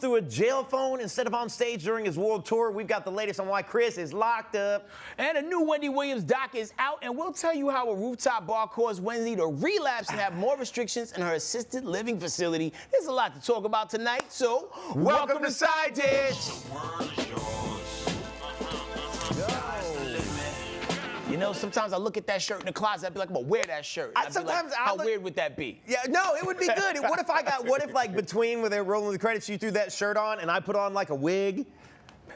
through a jail phone instead of on stage during his world tour. We've got the latest on why Chris is locked up. And a new Wendy Williams doc is out, and we'll tell you how a rooftop bar caused Wendy to relapse and have more restrictions in her assisted living facility. There's a lot to talk about tonight, so welcome to Side Dish. You know, sometimes I look at that shirt in the closet, I'd be like, I'm gonna wear that shirt. How weird would that be? Yeah, no, it would be good. What if like between when they're rolling the credits, you threw that shirt on and I put on like a wig?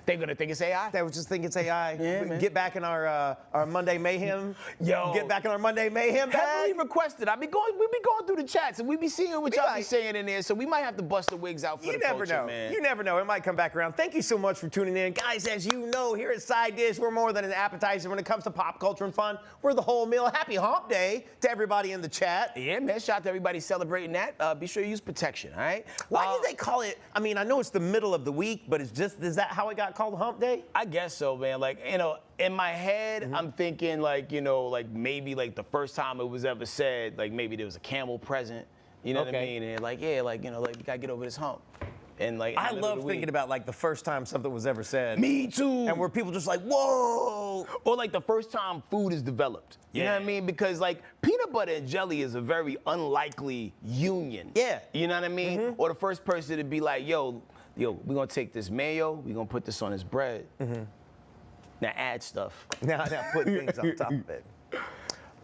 They're gonna think it's AI. They would just think it's AI. Yeah, man. Get back in our Monday Mayhem. Yo. Get back in our Monday Mayhem bag. Heavily requested. We be going through the chats and we be seeing what y'all be saying in there, so we might have to bust the wigs out for the culture, man. You never know. It might come back around. Thank you so much for tuning in. Guys, as you know, here at Side Dish, we're more than an appetizer when it comes to pop culture and fun. We're the whole meal. Happy Hump Day to everybody in the chat. Yeah, man. Shout out to everybody celebrating that. Be sure you use protection, all right? Why do they call it, I mean, I know it's the middle of the week, but is that how it got called Hump Day? I guess so, man. Like, you know, in my head, I'm thinking like, you know, like maybe like the first time it was ever said, like maybe there was a camel present. You know what I mean? And like, yeah, like, you know, like you gotta get over this hump. And like, I love thinking about like the first time something was ever said. Me too. And where people just like, whoa. Or like the first time food is developed. You know what I mean? Because like peanut butter and jelly is a very unlikely union. Yeah. You know what I mean? Or the first person to be like, yo, we're gonna take this mayo, we're gonna put this on this bread. Now add stuff. Now put things on top of it.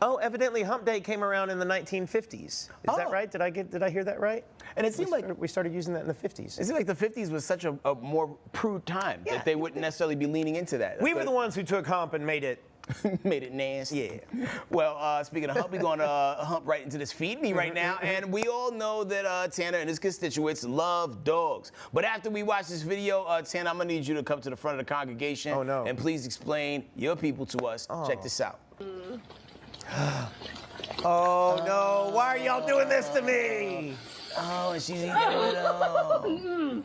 Oh, evidently Hump Day came around in the 1950s. Is that right? Did I hear that right? And it seemed like we started using that in the 50s. It seemed like the 50s was such a more prude time that they wouldn't necessarily be leaning into that. We were the ones who took hump and made it made it nasty. Yeah. Well, speaking of hump, we're going to hump right into this Feed Me right now. And we all know that Tanner and his constituents love dogs. But after we watch this video, Tanner, I'm going to need you to come to the front of the congregation. Oh, no. And please explain your people to us. Check this out. Oh, no. Why are y'all doing this to me? Oh, and she's eating it all.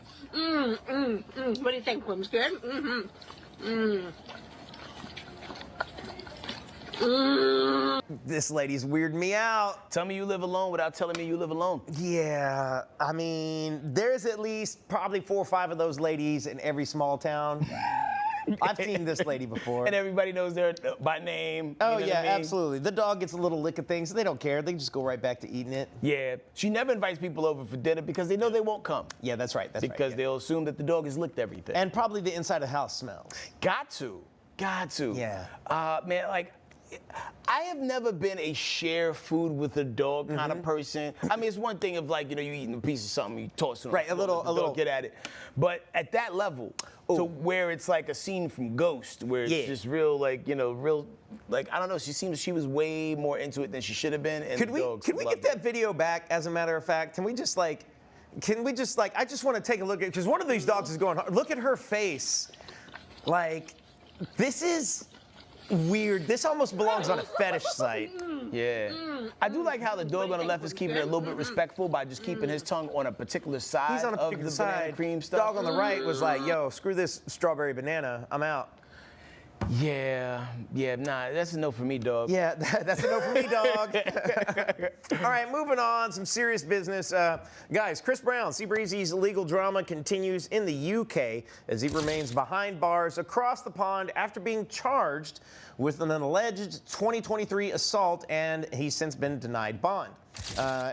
What do you think, Quim's good? This lady's weirding me out. Tell me you live alone without telling me you live alone. Yeah, I mean, there's at least probably 4 or 5 of those ladies in every small town. I've seen this lady before. And everybody knows her by name. Oh, yeah, absolutely. The dog gets a little lick of things. They don't care. They just go right back to eating it. Yeah. She never invites people over for dinner because they know they won't come. Yeah, that's right. Because they'll assume that the dog has licked everything. And probably the inside of the house smells. Got to. Yeah. Man, like, I have never been a share food with a dog kind of person. I mean, it's one thing if, like, you know, you eating a piece of something, you toss it on right, the floor, a little, get at it. But at that level, to where it's like a scene from Ghost, where it's just real, like, you know, like, I don't know, she was way more into it than she should have been. And could we get that video back, as a matter of fact? Can we just, I just want to take a look at, because one of these dogs is going hard. Look at her face. Like, this is weird. This almost belongs on a fetish site. Yeah. I do like how the dog on the left is keeping it a little bit respectful by just keeping his tongue on a particular side. He's on a particular of the side. banana cream stuff. Dog on the right was like, yo, screw this strawberry banana. I'm out. Yeah, nah, that's a no for me, dog. Yeah, that's a no for me, dog. All right, moving on, some serious business. Guys, Chris Brown, Seabreezy's legal drama continues in the UK as he remains behind bars across the pond after being charged with an alleged 2023 assault, and he's since been denied bond.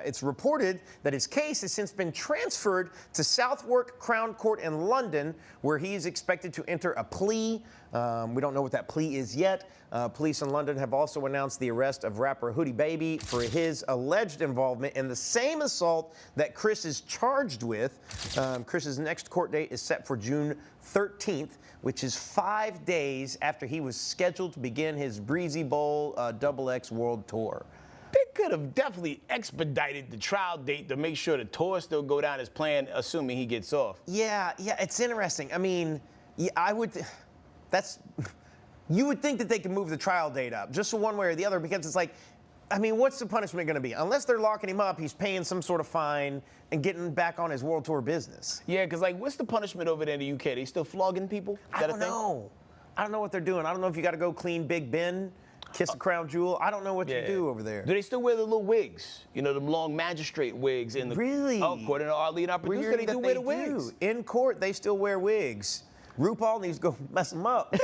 It's reported that his case has since been transferred to Southwark Crown Court in London, where he is expected to enter a plea. We don't know what that plea is yet. Police in London have also announced the arrest of rapper Hoodie Baby for his alleged involvement in the same assault that Chris is charged with. Chris's next court date is set for June 13th, which is 5 days after he was scheduled to begin his Breezy Bowl XX World Tour. They could have definitely expedited the trial date to make sure the tour still go down as planned, assuming he gets off. Yeah, it's interesting. I mean, you would think that they could move the trial date up, just one way or the other, because it's like, I mean, what's the punishment going to be? Unless they're locking him up, he's paying some sort of fine and getting back on his world tour business. Yeah, because, like, what's the punishment over there in the UK? They still flogging people? I don't know what they're doing. I don't know if you got to go clean Big Ben. kiss a crown jewel. I don't know what to do over there. Do they still wear the little wigs? You know, the long magistrate wigs in the. Really? Oh, according to Arlene, our producer, they do wear the wigs. In court, they still wear wigs. RuPaul needs to go mess them up.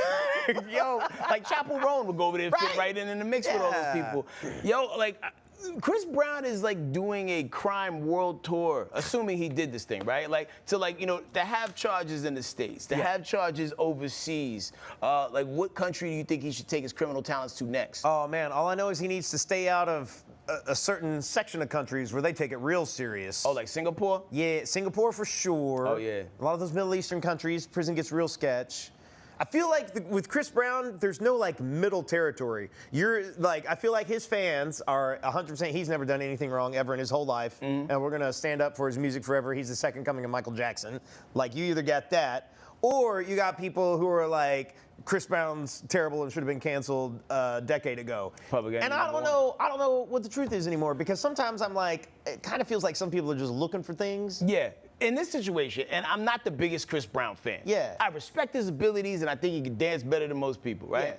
Yo, like Chappell Roan would go over there and fit right in the mix with all those people. Yo, like. Chris Brown is like doing a crime world tour, assuming he did this thing, right? Like to have charges in the States, to have charges overseas. Like what country do you think he should take his criminal talents to next? Oh man, all I know is he needs to stay out of a certain section of countries where they take it real serious. Oh, like Singapore? Yeah, Singapore for sure. Oh yeah. A lot of those Middle Eastern countries, prison gets real sketch. I feel like with Chris Brown, there's no like middle territory. I feel like his fans are 100%. He's never done anything wrong ever in his whole life, and we're gonna stand up for his music forever. He's the second coming of Michael Jackson. Like you either got that, or you got people who are like Chris Brown's terrible and should have been canceled a decade ago. And I don't know what the truth is anymore because sometimes I'm like, it kind of feels like some people are just looking for things. Yeah. In this situation, and I'm not the biggest Chris Brown fan. Yeah. I respect his abilities, and I think he can dance better than most people, right? Yeah.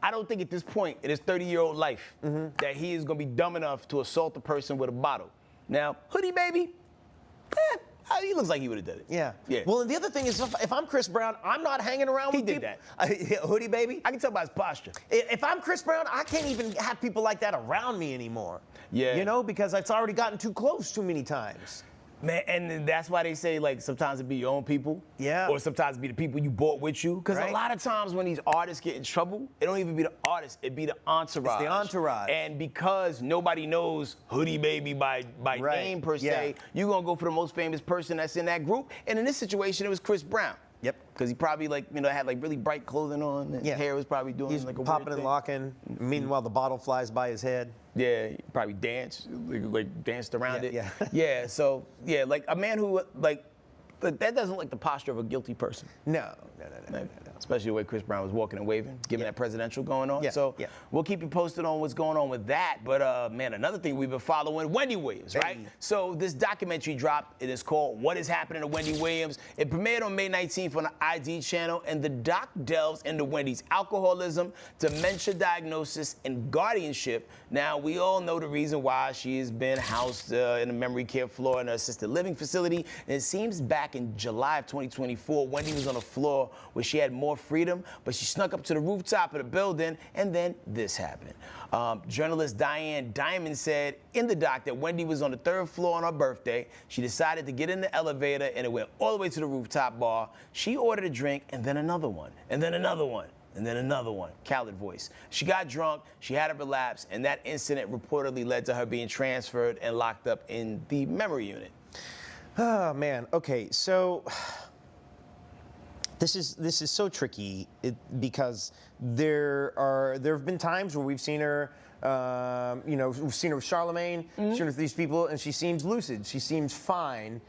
I don't think at this point in his 30-year-old life that he is going to be dumb enough to assault a person with a bottle. Now, Hoodie Baby, he looks like he would have done it. Yeah. Yeah. Well, and the other thing is, if I'm Chris Brown, I'm not hanging around with people. He did that. Hoodie Baby? I can tell by his posture. If I'm Chris Brown, I can't even have people like that around me anymore. Yeah. You know, because it's already gotten too close too many times. Man, and that's why they say, like, sometimes it be your own people. Yeah. Or sometimes it be the people you brought with you. Because a lot of times when these artists get in trouble, it don't even be the artist, it be the entourage. It's the entourage. And because nobody knows Hoodie Baby by name, per se, you're going to go for the most famous person that's in that group. And in this situation, it was Chris Brown. Yep. Because he probably, had, like, really bright clothing on. And hair was probably doing, He's like, a popping weird and thing. locking. Meanwhile, the bottle flies by his head. Yeah, he probably danced, like danced around it. Yeah. Yeah, so, like a man who, like, that doesn't look like the posture of a guilty person. No. Especially the way Chris Brown was walking and waving, given that presidential going on. Yeah. So we'll keep you posted on what's going on with that. But, man, another thing we've been following, Wendy Williams, right? So this documentary dropped. It is called What Is Happening to Wendy Williams. It premiered on May 19th on the ID channel, and the doc delves into Wendy's alcoholism, dementia diagnosis, and guardianship. Now, we all know the reason why she has been housed in a memory care floor in an assisted living facility. And it seems back in July of 2024, Wendy was on a floor where she had more freedom, but she snuck up to the rooftop of the building, and then this happened. Journalist Diane Diamond said in the doc that Wendy was on the 3rd floor on her birthday. She decided to get in the elevator, and it went all the way to the rooftop bar. She ordered a drink, and then another one, and then another one, and then another one. Khaled voice. She got drunk, she had a relapse, and that incident reportedly led to her being transferred and locked up in the memory unit. Oh, man. Okay, so this is so tricky because there have been times where we've seen her, we've seen her with Charlemagne, seen her with these people, and she seems lucid. She seems fine.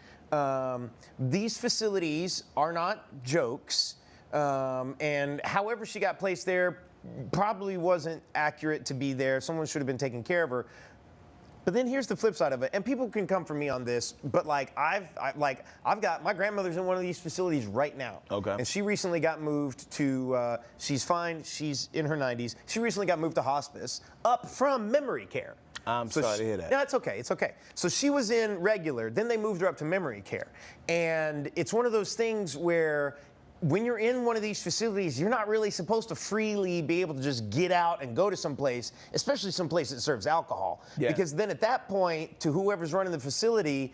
These facilities are not jokes, and however she got placed there probably wasn't accurate to be there. Someone should have been taking care of her. But then here's the flip side of it, and people can come for me on this, but like I've got my grandmother's in one of these facilities right now. Okay. And she recently got moved to. She's fine. She's in her 90s. She recently got moved to hospice, up from memory care. I'm sorry to hear that. No, it's okay. It's okay. So she was in regular. Then they moved her up to memory care, and it's one of those things where, when you're in one of these facilities, you're not really supposed to freely be able to just get out and go to some place, especially some place that serves alcohol. Yeah. Because then at that point, to whoever's running the facility,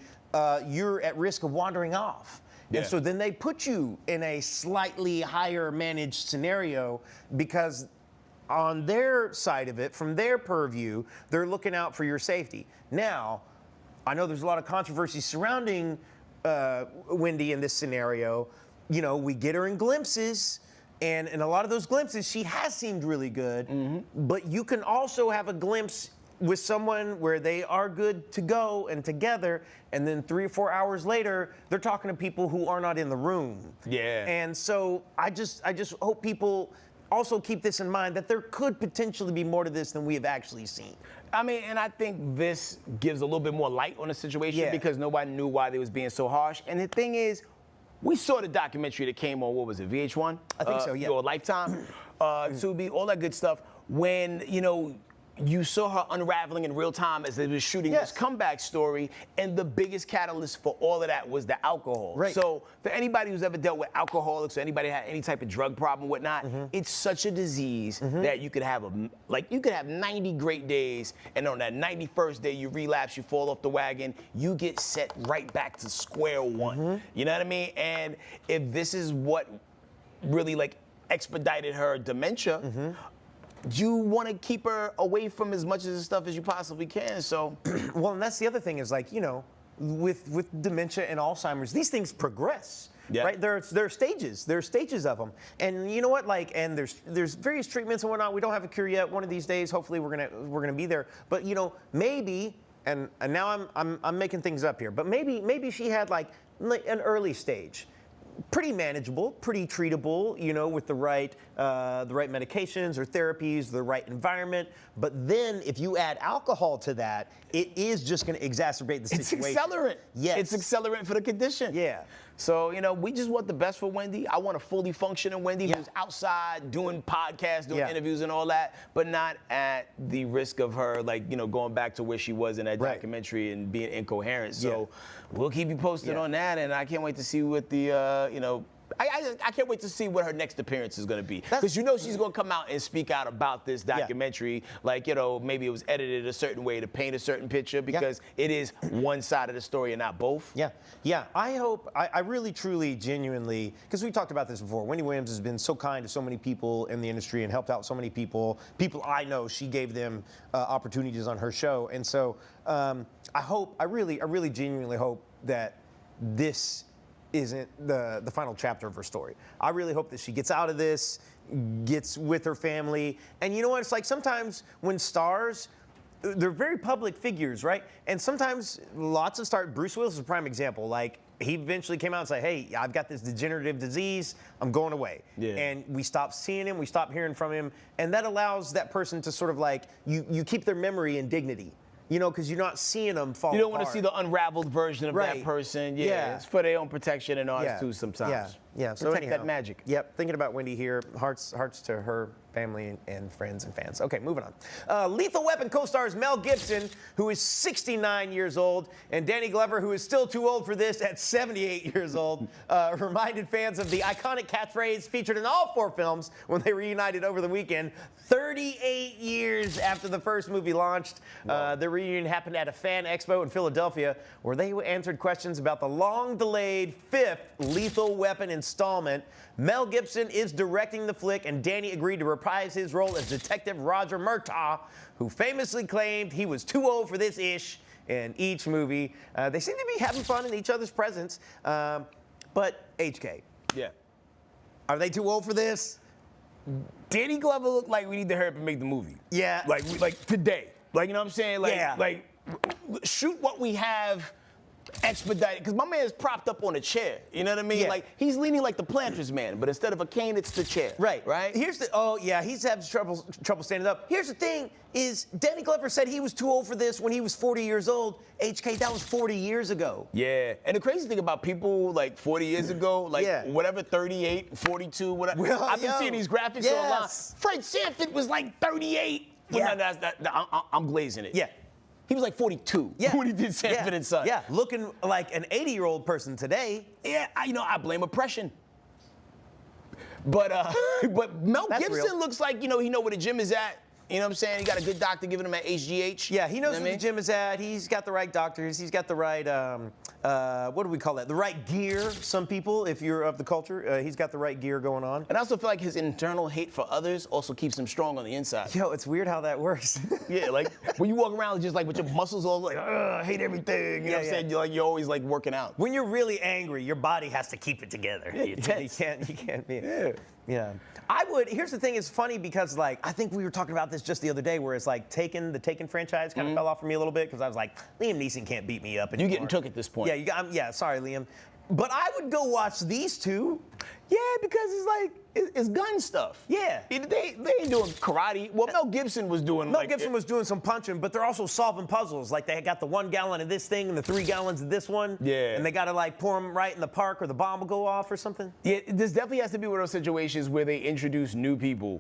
you're at risk of wandering off. Yeah. And so then they put you in a slightly higher managed scenario because on their side of it, from their purview, they're looking out for your safety. Now, I know there's a lot of controversy surrounding Wendy in this scenario. You know, we get her in glimpses, and in a lot of those glimpses, she has seemed really good. But you can also have a glimpse with someone where they are good to go and together, and then 3 or 4 hours later, they're talking to people who are not in the room. Yeah. And so I just hope people also keep this in mind, that there could potentially be more to this than we have actually seen. I mean, and I think this gives a little bit more light on the situation because nobody knew why they was being so harsh. And the thing is, we saw the documentary that came on, what was it, VH1? I think so, yeah. Or Lifetime, Tubi, all that good stuff. when, you know, you saw her unraveling in real time as they were shooting this comeback story, and the biggest catalyst for all of that was the alcohol. Right. So for anybody who's ever dealt with alcoholics or anybody had any type of drug problem, whatnot, it's such a disease that you could have you could have 90 great days, and on that 91st day you relapse, you fall off the wagon, you get set right back to square one. You know what I mean? And if this is what really like expedited her dementia, you want to keep her away from as much of this stuff as you possibly can. So, well, and that's the other thing is like, you know, with dementia and Alzheimer's, these things progress. Yeah. Right? There are stages. There are stages of them. And you know what? Like, and there's various treatments and whatnot. We don't have a cure yet. One of these days, hopefully, we're gonna be there. But you know, maybe, and now I'm making things up here. But maybe she had like an early stage. Pretty manageable, pretty treatable, you know, with the right medications or therapies, the right environment. But then if you add alcohol to that, it is just going to exacerbate the situation. It's accelerant. Yes. It's accelerant for the condition. Yeah. So, you know, we just want the best for Wendy. I want a fully functioning Wendy who's outside doing podcasts, doing interviews and all that, but not at the risk of her, like, you know, going back to where she was in that documentary and being incoherent. So we'll keep you posted on that, and I can't wait to see what the, you know, I can't wait to see what her next appearance is going to be. Because you know she's going to come out and speak out about this documentary. Like, you know, maybe it was edited a certain way to paint a certain picture because it is one side of the story and not both. Yeah. Yeah. I hope, I really, truly, genuinely, because we talked about this before, Wendy Williams has been so kind to so many people in the industry and helped out so many people. People I know, she gave them opportunities on her show. And so I really genuinely hope that this isn't the final chapter of her story. I really hope that she gets out of this, gets with her family. And you know what? It's like sometimes when stars, they're very public figures, right? And sometimes lots of stars, Bruce Willis is a prime example. Like, he eventually came out and said, hey, I've got this degenerative disease, I'm going away. Yeah. And we stopped seeing him, we stopped hearing from him. And that allows that person to sort of like, you keep their memory and dignity. You know, because you're not seeing them fall apart. You don't want to see the unraveled version of that person. Yeah, it's for their own protection and ours too sometimes. Yeah. So protect that magic. Yep. Thinking about Wendy here. Hearts to her family and friends and fans. Okay, moving on. Lethal Weapon co-stars Mel Gibson, who is 69 years old, and Danny Glover, who is still too old for this at 78 years old, reminded fans of the iconic catchphrase featured in all 4 films when they reunited over the weekend. 38 years after the first movie launched, the reunion happened at a fan expo in Philadelphia, where they answered questions about the long-delayed 5th Lethal Weapon installment. Mel Gibson is directing the flick, and Danny agreed to reprise his role as Detective Roger Murtaugh, who famously claimed he was too old for this ish in each movie. They seem to be having fun in each other's presence. But HK. Yeah. Are they too old for this? Danny Glover looked like we need to hurry up and make the movie. Yeah. Like today. Like, you know what I'm saying? Like, shoot what we have expedited, because my man's propped up on a chair. You know what I mean? Yeah. Like, he's leaning like the Planters man, but instead of a cane, it's the chair. Right. Here's he's having trouble standing up. Here's the thing is, Danny Glover said he was too old for this when he was 40 years old. HK, that was 40 years ago. Yeah. And the crazy thing about people like 40 years ago, like whatever, 38, 42, whatever. Well, I've been seeing these graphics online. Fred Sanford was like 38. Yeah. I'm glazing it. Yeah. He was like 42 when he did Sanford and Son. Yeah, looking like an 80-year-old person today. Yeah, I blame oppression. But Mel Gibson looks like, he know where the gym is at. You know what I'm saying? He got a good doctor giving him an HGH. Yeah, he knows where the gym is at. He's got the right doctors. He's got the right, what do we call that? The right gear, some people, if you're of the culture. He's got the right gear going on. And I also feel like his internal hate for others also keeps him strong on the inside. Yo, it's weird how that works. Yeah, like when you walk around just like with your muscles all like, I hate everything. You know what I'm saying? You're always like working out. When you're really angry, your body has to keep it together. Yeah, you can't be. Yeah. Here's the thing, it's funny because like, I think we were talking about this just the other day where it's like the Taken franchise kind of fell off for me a little bit because I was like, Liam Neeson can't beat me up anymore. You getting took at this point. Yeah, sorry, Liam. But I would go watch these two. Yeah, because it's like, it's gun stuff. Yeah. They ain't doing karate. Well, Mel Gibson was doing was doing some punching, but they're also solving puzzles. Like they got the 1 gallon of this thing and the 3 gallons of this one. Yeah. And they got to like pour them right in the park or the bomb will go off or something. Yeah, this definitely has to be one of those situations where they introduce new people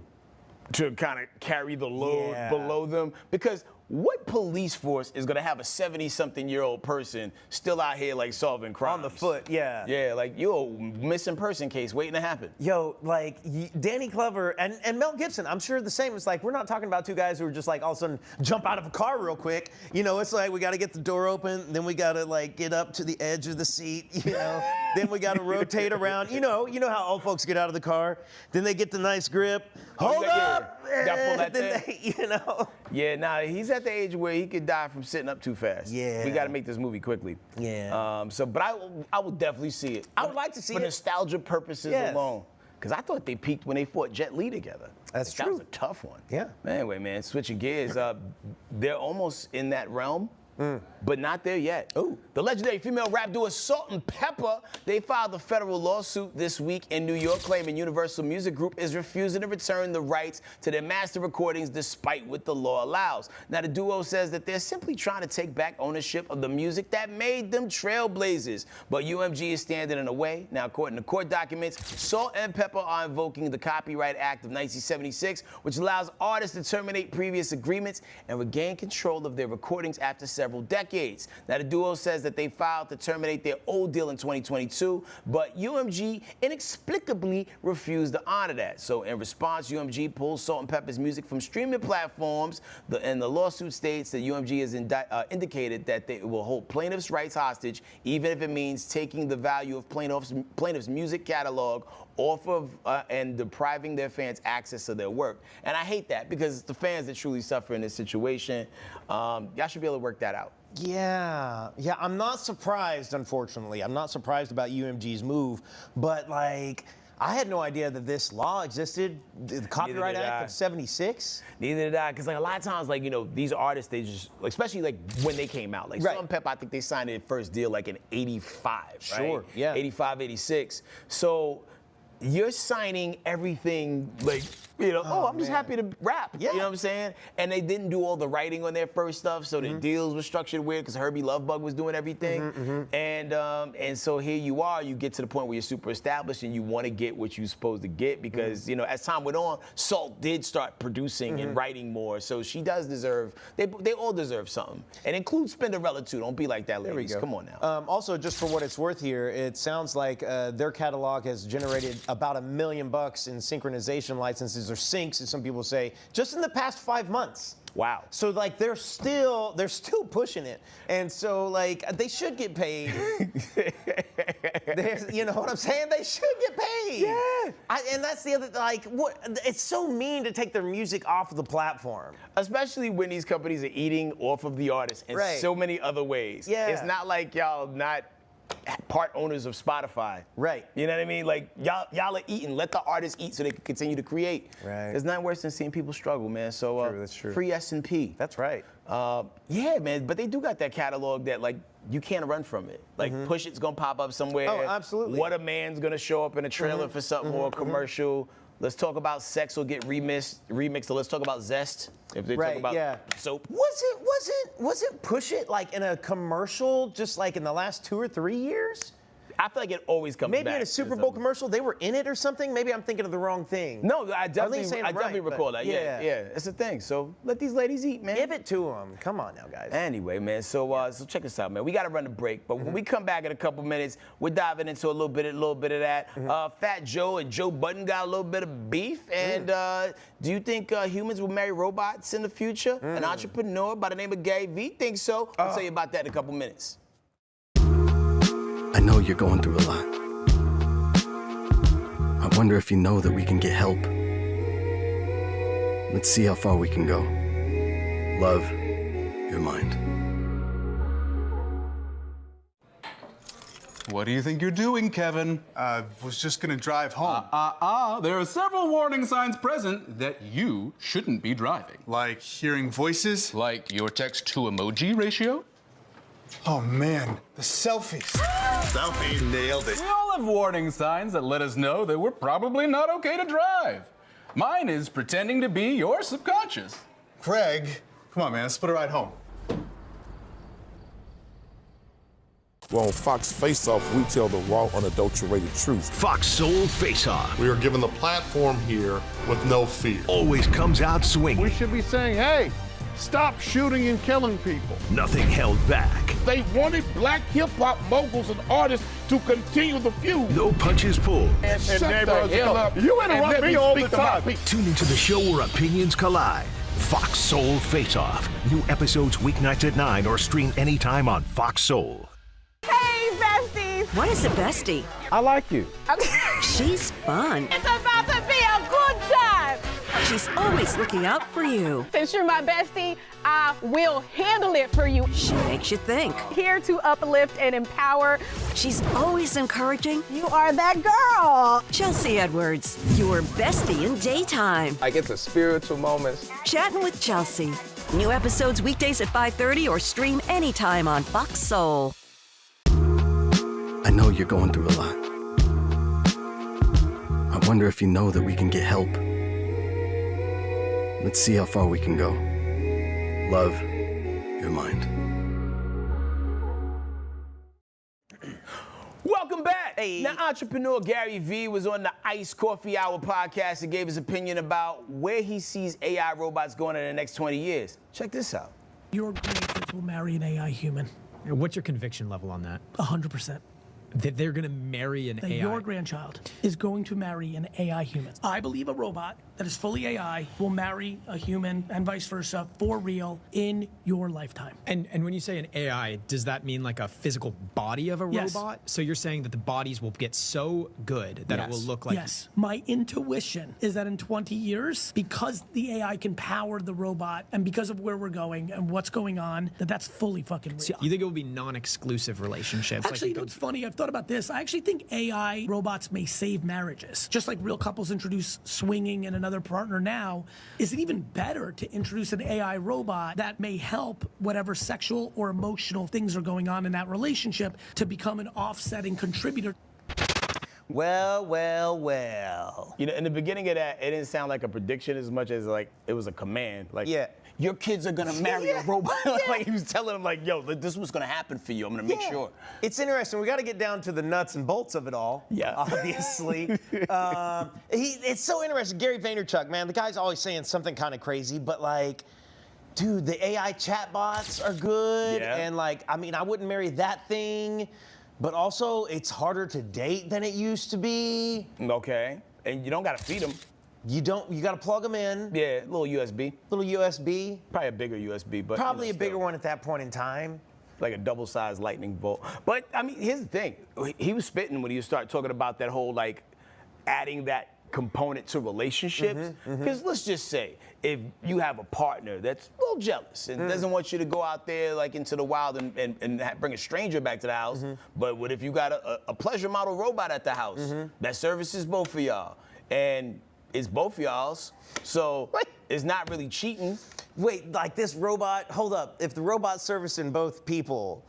to kind of carry the load below them. Because what police force is gonna have a 70-something-year-old person still out here like solving crimes? On the foot, yeah. Yeah, like, yo, missing person case waiting to happen. Yo, like, Danny Glover and Mel Gibson, I'm sure the same. It's like, we're not talking about two guys who are just like all of a sudden jump out of a car real quick. You know, it's like we got to get the door open, then we got to like get up to the edge of the seat, you know. Then we got to rotate around. You know how old folks get out of the car. Then they get the nice grip. Hold up! Gotta pull that then thing. they, you know. Yeah, nah, he's at the age where he could die from sitting up too fast. Yeah. We got to make this movie quickly. Yeah. But I will definitely see it. I would like to see for it. nostalgia purposes alone. Because I thought they peaked when they fought Jet Li together. That's That true. was a tough one. Yeah. Anyway, man, switching gears, they're almost in that realm. But not there yet. Ooh. The legendary female rap duo Salt and Pepper, they filed a federal lawsuit this week in New York claiming Universal Music Group is refusing to return the rights to their master recordings despite what the law allows. Now, the duo says that they're simply trying to take back ownership of the music that made them trailblazers. But UMG is standing in the way. Now, according to court documents, Salt and Pepper are invoking the Copyright Act of 1976, which allows artists to terminate previous agreements and regain control of their recordings after several decades. Now, the duo says that they filed to terminate their old deal in 2022, but UMG inexplicably refused to honor that. So in response, UMG pulled Salt and Pepper's music from streaming platforms, and the lawsuit states that UMG has indicated that they will hold plaintiffs' rights hostage, even if it means taking the value of plaintiffs' music catalog off of and depriving their fans access to their work. And I hate that because it's the fans that truly suffer in this situation. Y'all should be able to work that out. Yeah, I'm not surprised, unfortunately. I'm not surprised about UMG's move, but like, I had no idea that this law existed, the Copyright Act of 76. Neither did I, because like a lot of times, like, you know, these artists, they just, like, especially like when they came out, like Salt and Pepper, I think they signed their first deal like in 85, right? Sure, yeah. 85, 86. So you're signing everything like, you know, I'm just happy to rap. Yeah. You know what I'm saying? And they didn't do all the writing on their first stuff, so the deals were structured weird because Herbie Lovebug was doing everything. And so here you are, you get to the point where you're super established and you want to get what you're supposed to get because, you know, as time went on, Salt did start producing and writing more. So she does deserve, they all deserve something. And include Spinderella too. Don't be like that, ladies. There we go. Come on now. Also, just for what it's worth here, it sounds like their catalog has generated about $1 million in synchronization licenses or syncs, as some people say, just in the past 5 months. Wow. So like they're still pushing it, and so like they should get paid. You know what I'm saying? They should get paid. Yeah. And that's the other, like, what? It's so mean to take their music off of the platform. Especially when these companies are eating off of the artists in so many other ways. Yeah. It's not like y'all not part owners of Spotify. Right. You know what I mean? Like, y'all are eating. Let the artists eat so they can continue to create. Right. There's nothing worse than seeing people struggle, man. So, True, that's true. Free S&P. That's right. Yeah, man, but they do got that catalog that, like, you can't run from it. Like, Push It's gonna pop up somewhere. Oh, absolutely. What a Man's gonna show up in a trailer for something more commercial. Let's talk about Sex will get remixed. So let's talk about Zest. If they talk about soap. Wasn't Push It like in a commercial just like in the last 2 or 3 years? I feel like it always comes back. Maybe in a Super Bowl commercial, they were in it or something. Maybe I'm thinking of the wrong thing. No, I definitely recall that. yeah. Yeah, it's a thing. So let these ladies eat, man. Give it to them. Come on now, guys. Anyway, man, so check this out, man. We got to run a break, but when we come back in a couple minutes, we're diving into a little bit of that. Fat Joe and Joe Budden got a little bit of beef, and do you think humans will marry robots in the future? An entrepreneur by the name of Gary Vee thinks so. I'll tell you about that in a couple minutes. I know you're going through a lot. I wonder if you know that we can get help. Let's see how far we can go. Love, your mind. What do you think you're doing, Kevin? Was just gonna drive home. There are several warning signs present that you shouldn't be driving. Like hearing voices? Like your text-to-emoji ratio? Oh man, the selfies. Selfie, nailed it. We all have warning signs that let us know that we're probably not okay to drive. Mine is pretending to be your subconscious. Craig, come on man, let's split a ride home. Well, on Fox Face Off, we tell the raw, unadulterated truth. Fox Soul Face Off We are given the platform here with no fear. always comes out swinging. We should be saying, hey, stop shooting and killing people. Nothing held back. They wanted black hip-hop moguls and artists to continue the feud. No punches pulled. And shut the hell up. You interrupt me all the time. Tune into the show where opinions collide. Fox Soul Face Off. New episodes weeknights at 9 or stream anytime on Fox Soul. Hey, besties! What is a bestie? I like you. Okay. She's fun. It's about to be a good time! She's always looking out for you. Since you're my bestie, I will handle it for you. She makes you think. Here to uplift and empower. She's always encouraging. You are that girl. Chelsea Edwards, your bestie in daytime. I get the spiritual moments. Chatting with Chelsea. New episodes weekdays at 5:30 or stream anytime on Fox Soul. I know you're going through a lot. I wonder if you know that we can get help. Let's see how far we can go. Love your mind. Welcome back. Hey. Now, entrepreneur Gary Vee was on the Iced Coffee Hour podcast and gave his opinion about where he sees AI robots going in the next 20 years. Check this out. Your grandkids will marry an AI human. And what's your conviction level on that? 100%. That they're going to marry an That AI? your grandchild is going to marry an AI human. I believe a robot that is fully AI will marry a human and vice versa for real in your lifetime. And when you say an AI, does that mean like a physical body of a Yes. robot? So you're saying that the bodies will get so good that it will look like... Yes. My intuition is that in 20 years, because the AI can power the robot and because of where we're going and what's going on, that's fully fucking real. So you think it will be non-exclusive relationships? Actually, you know like what's funny? I've thought about this. I actually think AI robots may save marriages. Just like real couples introduce swinging and another partner now, is it even better to introduce an AI robot that may help whatever sexual or emotional things are going on in that relationship to become an offsetting contributor? Well, well, well. You know, in the beginning of that, it didn't sound like a prediction as much as like it was a command. Like, Yeah. your kids are gonna marry a robot. Like he was telling them, like, yo, this was gonna happen for you. I'm gonna make sure. It's interesting. We got to get down to the nuts and bolts of it all. Yeah. Obviously. It's so interesting. Gary Vaynerchuk, man, the guy's always saying something kind of crazy, but like, dude, the AI chatbots are good. Yeah. And like, I mean, I wouldn't marry that thing, but also it's harder to date than it used to be. Okay. And you don't gotta feed them. You got to plug them in. Yeah, little USB. Little USB. Probably a bigger USB, but Probably you know, a bigger still. one at that point in time. Like a double-sized lightning bolt. But I mean, here's the thing. He was spitting when he started talking about that whole like adding that component to relationships. Because let's just say, if you have a partner that's a little jealous and doesn't want you to go out there like into the wild and bring a stranger back to the house, but what if you got a pleasure model robot at the house that services both of y'all? And it's both y'all's, so it's not really cheating. Wait, like this robot, hold up. If the robot's servicing both people,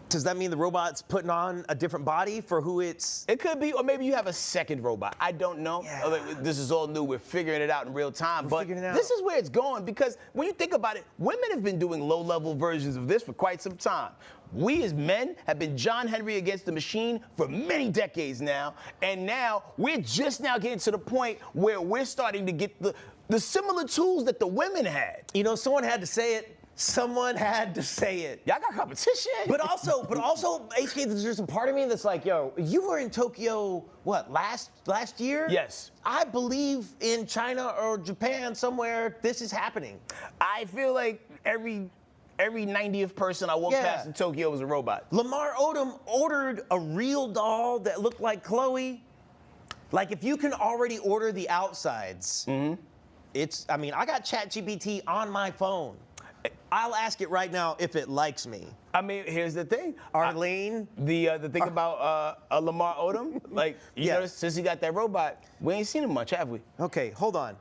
does that mean the robot's putting on a different body for who it's... It could be, or maybe you have a second robot. I don't know. Yeah. Like, this is all new. We're figuring it out in real time. But figuring it out. this is where it's going, because when you think about it, women have been doing low-level versions of this for quite some time. We as men have been John Henry against the machine for many decades now, and now we're just now getting to the point where we're starting to get the similar tools that the women had. You know, someone had to say it. Someone had to say it. Y'all got competition. But also, HK, there's a part of me that's like, yo, you were in Tokyo, what, last year? Yes. I believe in China or Japan somewhere this is happening. I feel like every 90th person I walked past in Tokyo was a robot. Lamar Odom ordered a real doll that looked like Chloe. Like, if you can already order the outsides, I got ChatGPT on my phone. I'll ask it right now if it likes me. I mean, here's the thing. Arlene? The thing about Lamar Odom, like, you know, since he got that robot, we ain't seen him much, have we? Okay, hold on.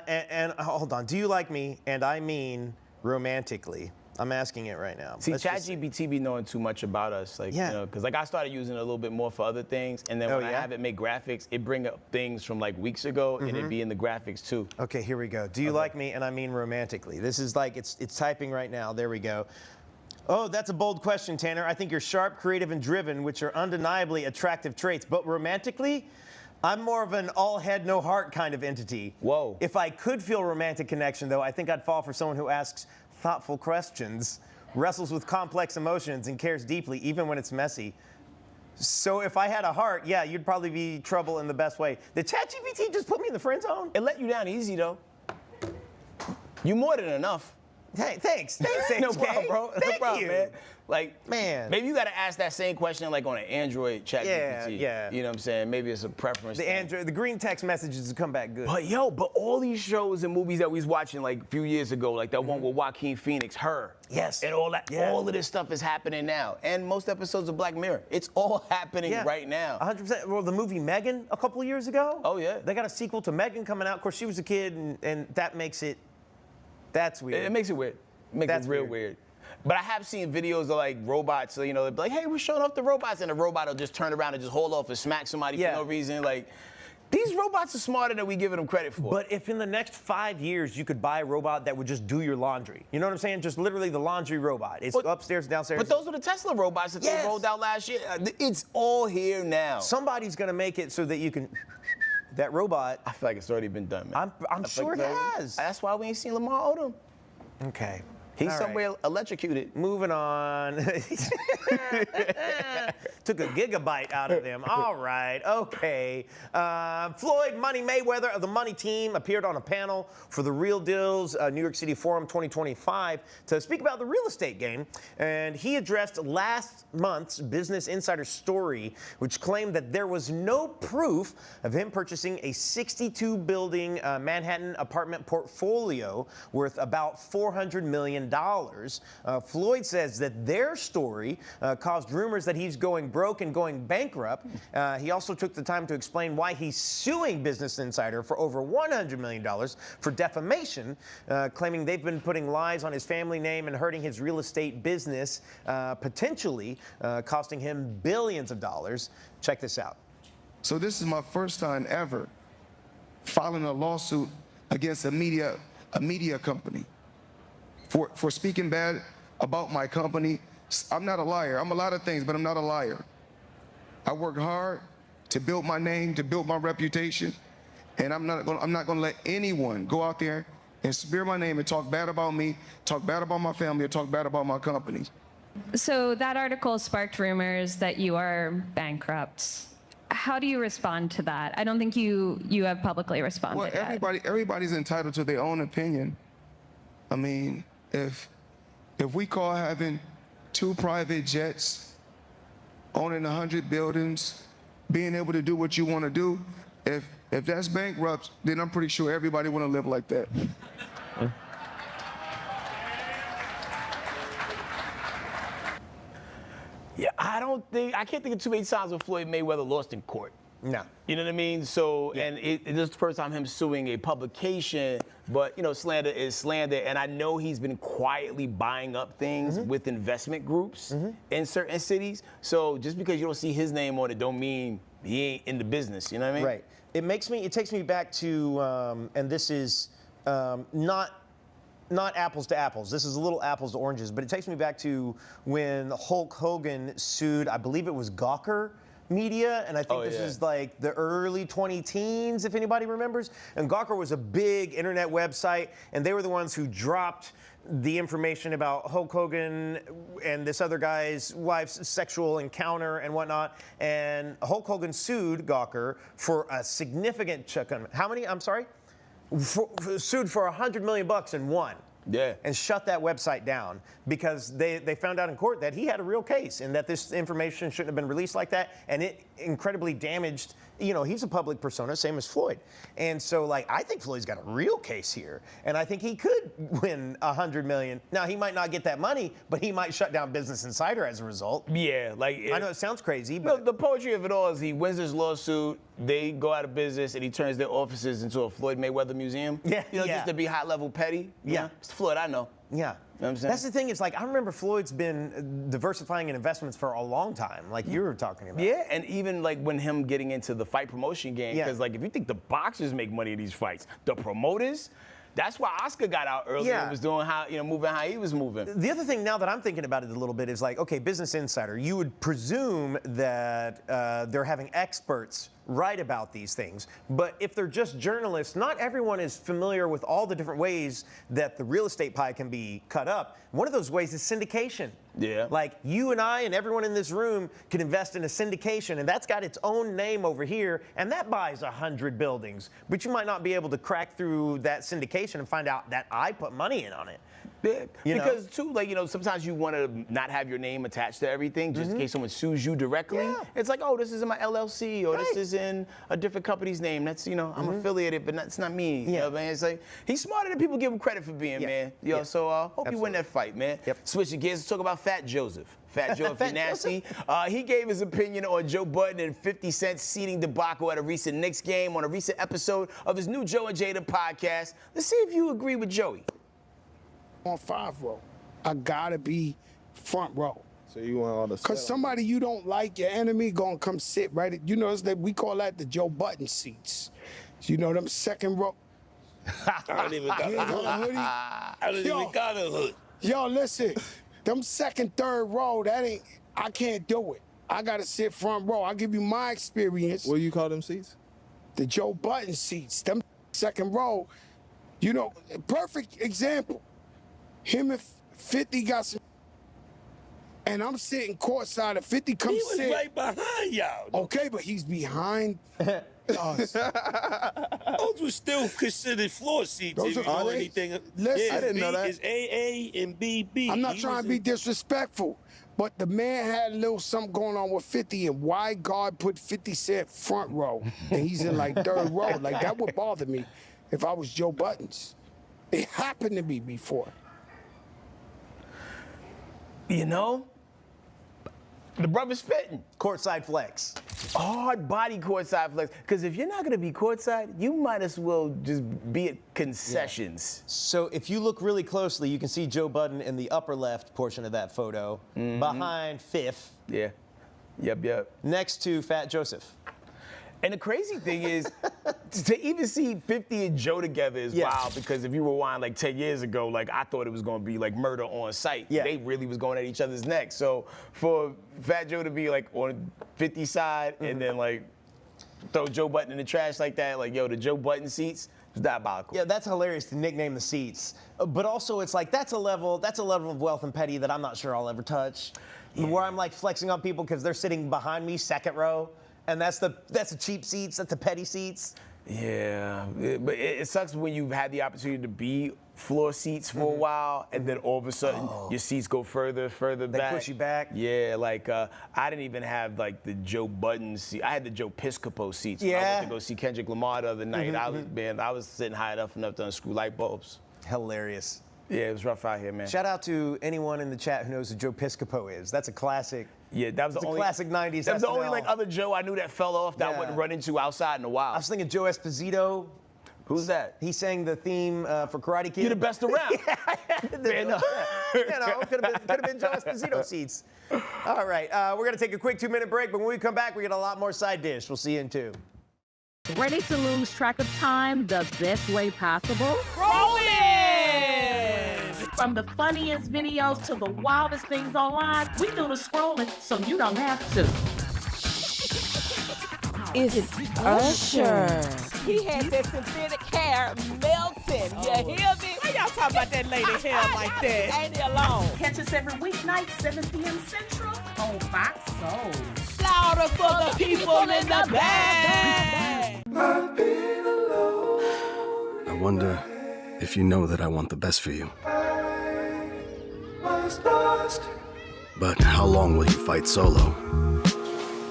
And hold on. Do you like me? And I mean romantically. I'm asking it right now. See, ChatGPT be knowing too much about us, like, you know, because like I started using it a little bit more for other things, and then when I have it make graphics, it bring up things from like weeks ago, and it be in the graphics too. Okay, here we go. Do you like me? And I mean romantically. This is like it's typing right now. There we go. Oh, that's a bold question, Tanner. I think you're sharp, creative, and driven, which are undeniably attractive traits. But romantically, I'm more of an all head, no heart kind of entity. Whoa. If I could feel romantic connection, though, I think I'd fall for someone who asks thoughtful questions, wrestles with complex emotions, and cares deeply, even when it's messy. So if I had a heart, yeah, you'd probably be trouble in the best way. Did ChatGPT just put me in the friend zone? It let you down easy, though. You more than enough. Hey, thanks, no problem, bro. No problem, you. man. Like, man, maybe you got to ask that same question like on an Android ChatGPT. Yeah. You know what I'm saying? Maybe it's a preference. The green text messages have come back good. But all these shows and movies that we was watching like a few years ago, like that one with Joaquin Phoenix, Her. Yes. And all that, all of this stuff is happening now. And most episodes of Black Mirror, it's all happening right now. 100%. Well, the movie Megan a couple of years ago. Oh yeah. They got a sequel to Megan coming out. Of course, she was a kid, and that makes it. That's weird. It makes it weird. It makes it real weird. But I have seen videos of like robots, so, you know, they'll be like, hey, we're showing off the robots, and the robot will just turn around and just hold off and smack somebody for no reason. Like, these robots are smarter than we giving them credit for. But if in the next 5 years you could buy a robot that would just do your laundry, you know what I'm saying? Just literally the laundry robot. It's upstairs, downstairs. But those are the Tesla robots that they rolled out last year. It's all here now. Somebody's gonna make it so that you can. That robot. I feel like it's already been done, man. I'm sure it has. That's why we ain't seen Lamar Odom. Okay. He's somewhere electrocuted. Moving on. Took a gigabyte out of them. All right, okay. Floyd Money Mayweather of the Money Team appeared on a panel for the Real Deals New York City Forum 2025 to speak about the real estate game. And he addressed last month's Business Insider story, which claimed that there was no proof of him purchasing a 62-building Manhattan apartment portfolio worth about $400 million. Floyd says that their story caused rumors that he's going broke and going bankrupt. He also took the time to explain why he's suing Business Insider for over $100 million for defamation, claiming they've been putting lies on his family name and hurting his real estate business, potentially costing him billions of dollars. Check this out. So this is my first time ever filing a lawsuit against a media company for speaking bad about my company. I'm not a liar. I'm a lot of things, but I'm not a liar. I work hard to build my name, to build my reputation, and I'm not gonna let anyone go out there and smear my name and talk bad about me, talk bad about my family, or talk bad about my company. So that article sparked rumors that you are bankrupt. How do you respond to that? I don't think you have publicly responded yet. Everybody's entitled to their own opinion. I mean, if we call having 2 private jets, owning 100 buildings, being able to do what you want to do, if that's bankrupt, then I'm pretty sure everybody want to live like that. Yeah, I can't think of too many times when Floyd Mayweather lost in court. No. You know what I mean? So, and this is the first time him suing a publication, but, you know, slander is slander. And I know he's been quietly buying up things with investment groups in certain cities. So just because you don't see his name on it don't mean he ain't in the business. You know what I mean? Right. It takes me back to, and this is not apples to apples. This is a little apples to oranges, but it takes me back to when Hulk Hogan sued, I believe it was Gawker Media, and I think this is like the early 2010s, if anybody remembers. And Gawker was a big internet website, and they were the ones who dropped the information about Hulk Hogan and this other guy's wife's sexual encounter and whatnot. And Hulk Hogan sued Gawker for a significant check on how many? I'm sorry, sued for $100 million and won. Yeah. And shut that website down because they found out in court that he had a real case and that this information shouldn't have been released like that, and it incredibly damaged, you know, he's a public persona, same as Floyd. And so, like, I think Floyd's got a real case here, and I think he could win $100 million. Now, he might not get that money, but he might shut down Business Insider as a result. Yeah, like... I know it sounds crazy, but... The poetry of it all is he wins his lawsuit, they go out of business, and he turns their offices into a Floyd Mayweather museum. Yeah, you know, just to be high-level petty. Yeah. It's the Floyd I know. Yeah. You know what I'm saying? That's the thing, is like, I remember Floyd's been diversifying in investments for a long time, like you were talking about. Yeah, and even like when him getting into the fight promotion game, because like if you think the boxers make money in these fights, the promoters, That's why Oscar got out earlier and was doing moving how he was moving. The other thing now that I'm thinking about it a little bit is like, okay, Business Insider, you would presume that they're having experts write about these things. But if they're just journalists, not everyone is familiar with all the different ways that the real estate pie can be cut up. One of those ways is syndication. Yeah. Like you and I and everyone in this room can invest in a syndication, and that's got its own name over here, and that buys 100 buildings. But you might not be able to crack through that syndication and find out that I put money in on it. Yeah, because too, like, sometimes you want to not have your name attached to everything just in case someone sues you directly. Yeah. It's like, oh, this is in my LLC, or this is in a different company's name. That's, I'm affiliated, but it's not me. You know what I mean? It's like, he's smarter than people give him credit for being, man. So hope you win that fight, man. Switch the gears, let's talk about Fat Joseph. Fat Joe, if you're nasty. He gave his opinion on Joe Budden and 50 Cent's seating debacle at a recent Knicks game on a recent episode of his new Joe and Jada podcast. Let's see if you agree with Joey. On 5 row, I gotta be front row. So you want all the Cause somebody you don't like, your enemy, gonna come sit right. We call that the Joe Budden seats. Them second row. I don't even got a hood. I don't even got a hood. Yo, listen, them second, third row, I can't do it. I gotta sit front row. I'll give you my experience. What do you call them seats? The Joe Budden seats. Them second row, perfect example. Him and 50 got some, and I'm sitting courtside, and 50 comes sit. He was right behind y'all. Okay, but he's behind us. Those were still considered floor seats. Those if you know anything. Listen, I didn't know that. It's AA and BB. I'm not trying to be disrespectful, but the man had a little something going on with 50, and why God put 50 Cent front row, and he's in like third row. Like, that would bother me if I was Joe Budden's. It happened to me before. The brother's spitting. Courtside flex. Hard body courtside flex. Because if you're not going to be courtside, you might as well just be at concessions. So if you look really closely, you can see Joe Budden in the upper left portion of that photo, behind Fifth. Yeah. Yep. Next to Fat Joseph. And the crazy thing is, to even see 50 and Joe together is wild, because if you rewind like 10 years ago, like, I thought it was going to be like murder on sight. Yeah. They really was going at each other's necks. So for Fat Joe to be like on 50's side and then like throw Joe Budden in the trash like that, like, yo, the Joe Budden seats, it's diabolical. Yeah, that's hilarious to nickname the seats. But also it's like, that's a level of wealth and petty that I'm not sure I'll ever touch. Where I'm like flexing on people because they're sitting behind me, second row. And that's the cheap seats, that's the petty seats. Yeah, but it sucks when you've had the opportunity to be floor seats for a while, and then all of a sudden your seats go further back. They push you back. Yeah, like I didn't even have like the Joe Budden seat. I had the Joe Piscopo seats. Yeah. I went to go see Kendrick Lamar the other night. I was sitting high enough to unscrew light bulbs. Hilarious. Yeah, it was rough out here, man. Shout out to anyone in the chat who knows who Joe Piscopo is. That's a classic. Yeah, that was the only classic 90s. That was the only like other Joe I knew that fell off that I wouldn't run into outside in a while. I was thinking Joe Esposito. Who's that? He sang the theme for Karate Kid. You're the best around. Could have been Joe Esposito seats. All right, we're gonna take a quick 2-minute break, but when we come back, we get a lot more side dish. We'll see you in 2. Ready to lose track of time the best way possible? Rolling! From the funniest videos to the wildest things online, we do the scrolling so you don't have to. It's Usher. He had that synthetic hair melting. You hear me? Why y'all talking about that lady hair like that? Ain't he alone? Catch us every weeknight, 7 p.m. Central on Fox Soul. Louder for the people in the back. I wonder if you know that I want the best for you. But how long will you fight solo?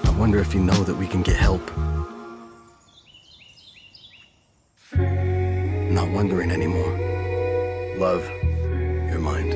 I wonder if you know that we can get help. Not wondering anymore. Love, your mind.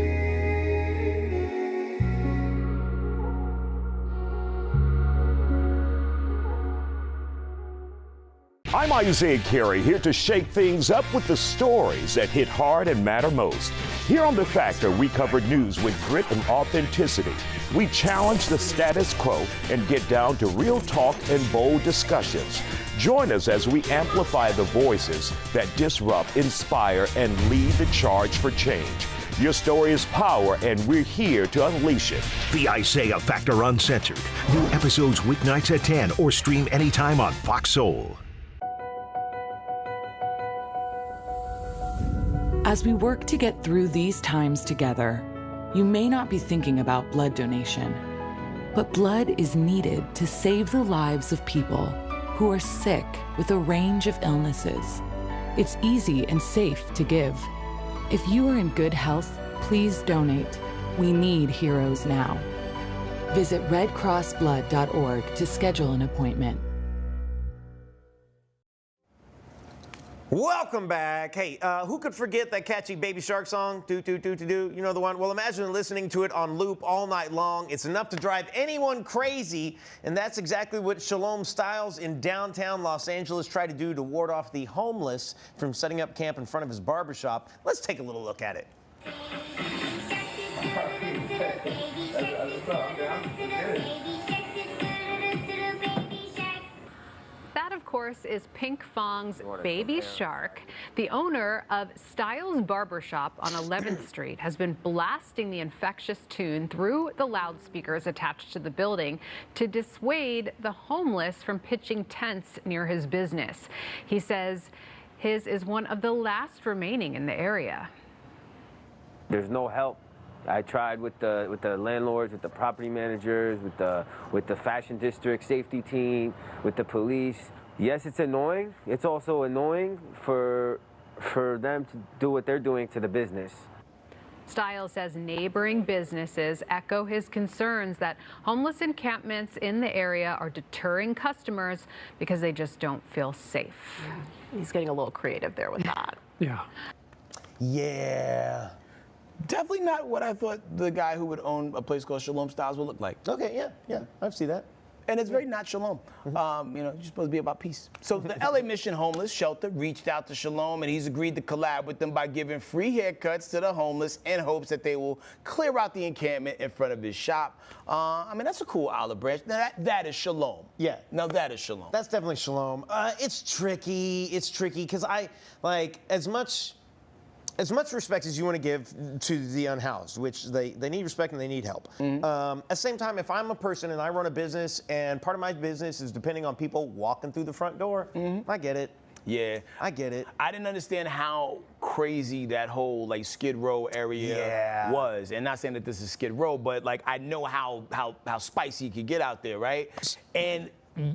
I'm Isaiah Carey, here to shake things up with the stories that hit hard and matter most. Here on The Factor, we cover news with grit and authenticity. We challenge the status quo and get down to real talk and bold discussions. Join us as we amplify the voices that disrupt, inspire, and lead the charge for change. Your story is power, and we're here to unleash it. The Isaiah Factor Uncensored. New episodes weeknights at 10 or stream anytime on Fox Soul. As we work to get through these times together, you may not be thinking about blood donation, but blood is needed to save the lives of people who are sick with a range of illnesses. It's easy and safe to give. If you are in good health, please donate. We need heroes now. Visit redcrossblood.org to schedule an appointment. Welcome back. Hey, who could forget that catchy Baby Shark song? Do, do, do, do, do. You know the one? Well, imagine listening to it on loop all night long. It's enough to drive anyone crazy, and that's exactly what Shalom Styles in downtown Los Angeles tried to do to ward off the homeless from setting up camp in front of his barbershop. Let's take a little look at it. That, of course, is Pink Fong's Baby Shark. The owner of Styles Barbershop on 11th Street has been blasting the infectious tune through the loudspeakers attached to the building to dissuade the homeless from pitching tents near his business. He says his is one of the last remaining in the area. There's no help. I tried with the landlords, with the property managers, with the fashion district safety team, with the police. Yes, it's annoying. It's also annoying for them to do what they're doing to the business. Styles says neighboring businesses echo his concerns that homeless encampments in the area are deterring customers because they just don't feel safe. Yeah. He's getting a little creative there with that. Yeah. Yeah. Definitely not what I thought the guy who would own a place called Shalom Styles would look like. Okay, yeah, I see that. And it's very not Shalom. You're supposed to be about peace. So the LA Mission Homeless Shelter reached out to Shalom, and he's agreed to collab with them by giving free haircuts to the homeless in hopes that they will clear out the encampment in front of his shop. That's a cool olive branch. Now that is Shalom. Yeah. Now that is Shalom. That's definitely Shalom. It's tricky because I, like, as much respect as you want to give to the unhoused, which they need respect and they need help. At the same time, if I'm a person and I run a business and part of my business is depending on people walking through the front door, I get it. Yeah. I get it. I didn't understand how crazy that whole Skid Row area was. And not saying that this is Skid Row, but I know how spicy it could get out there, right? And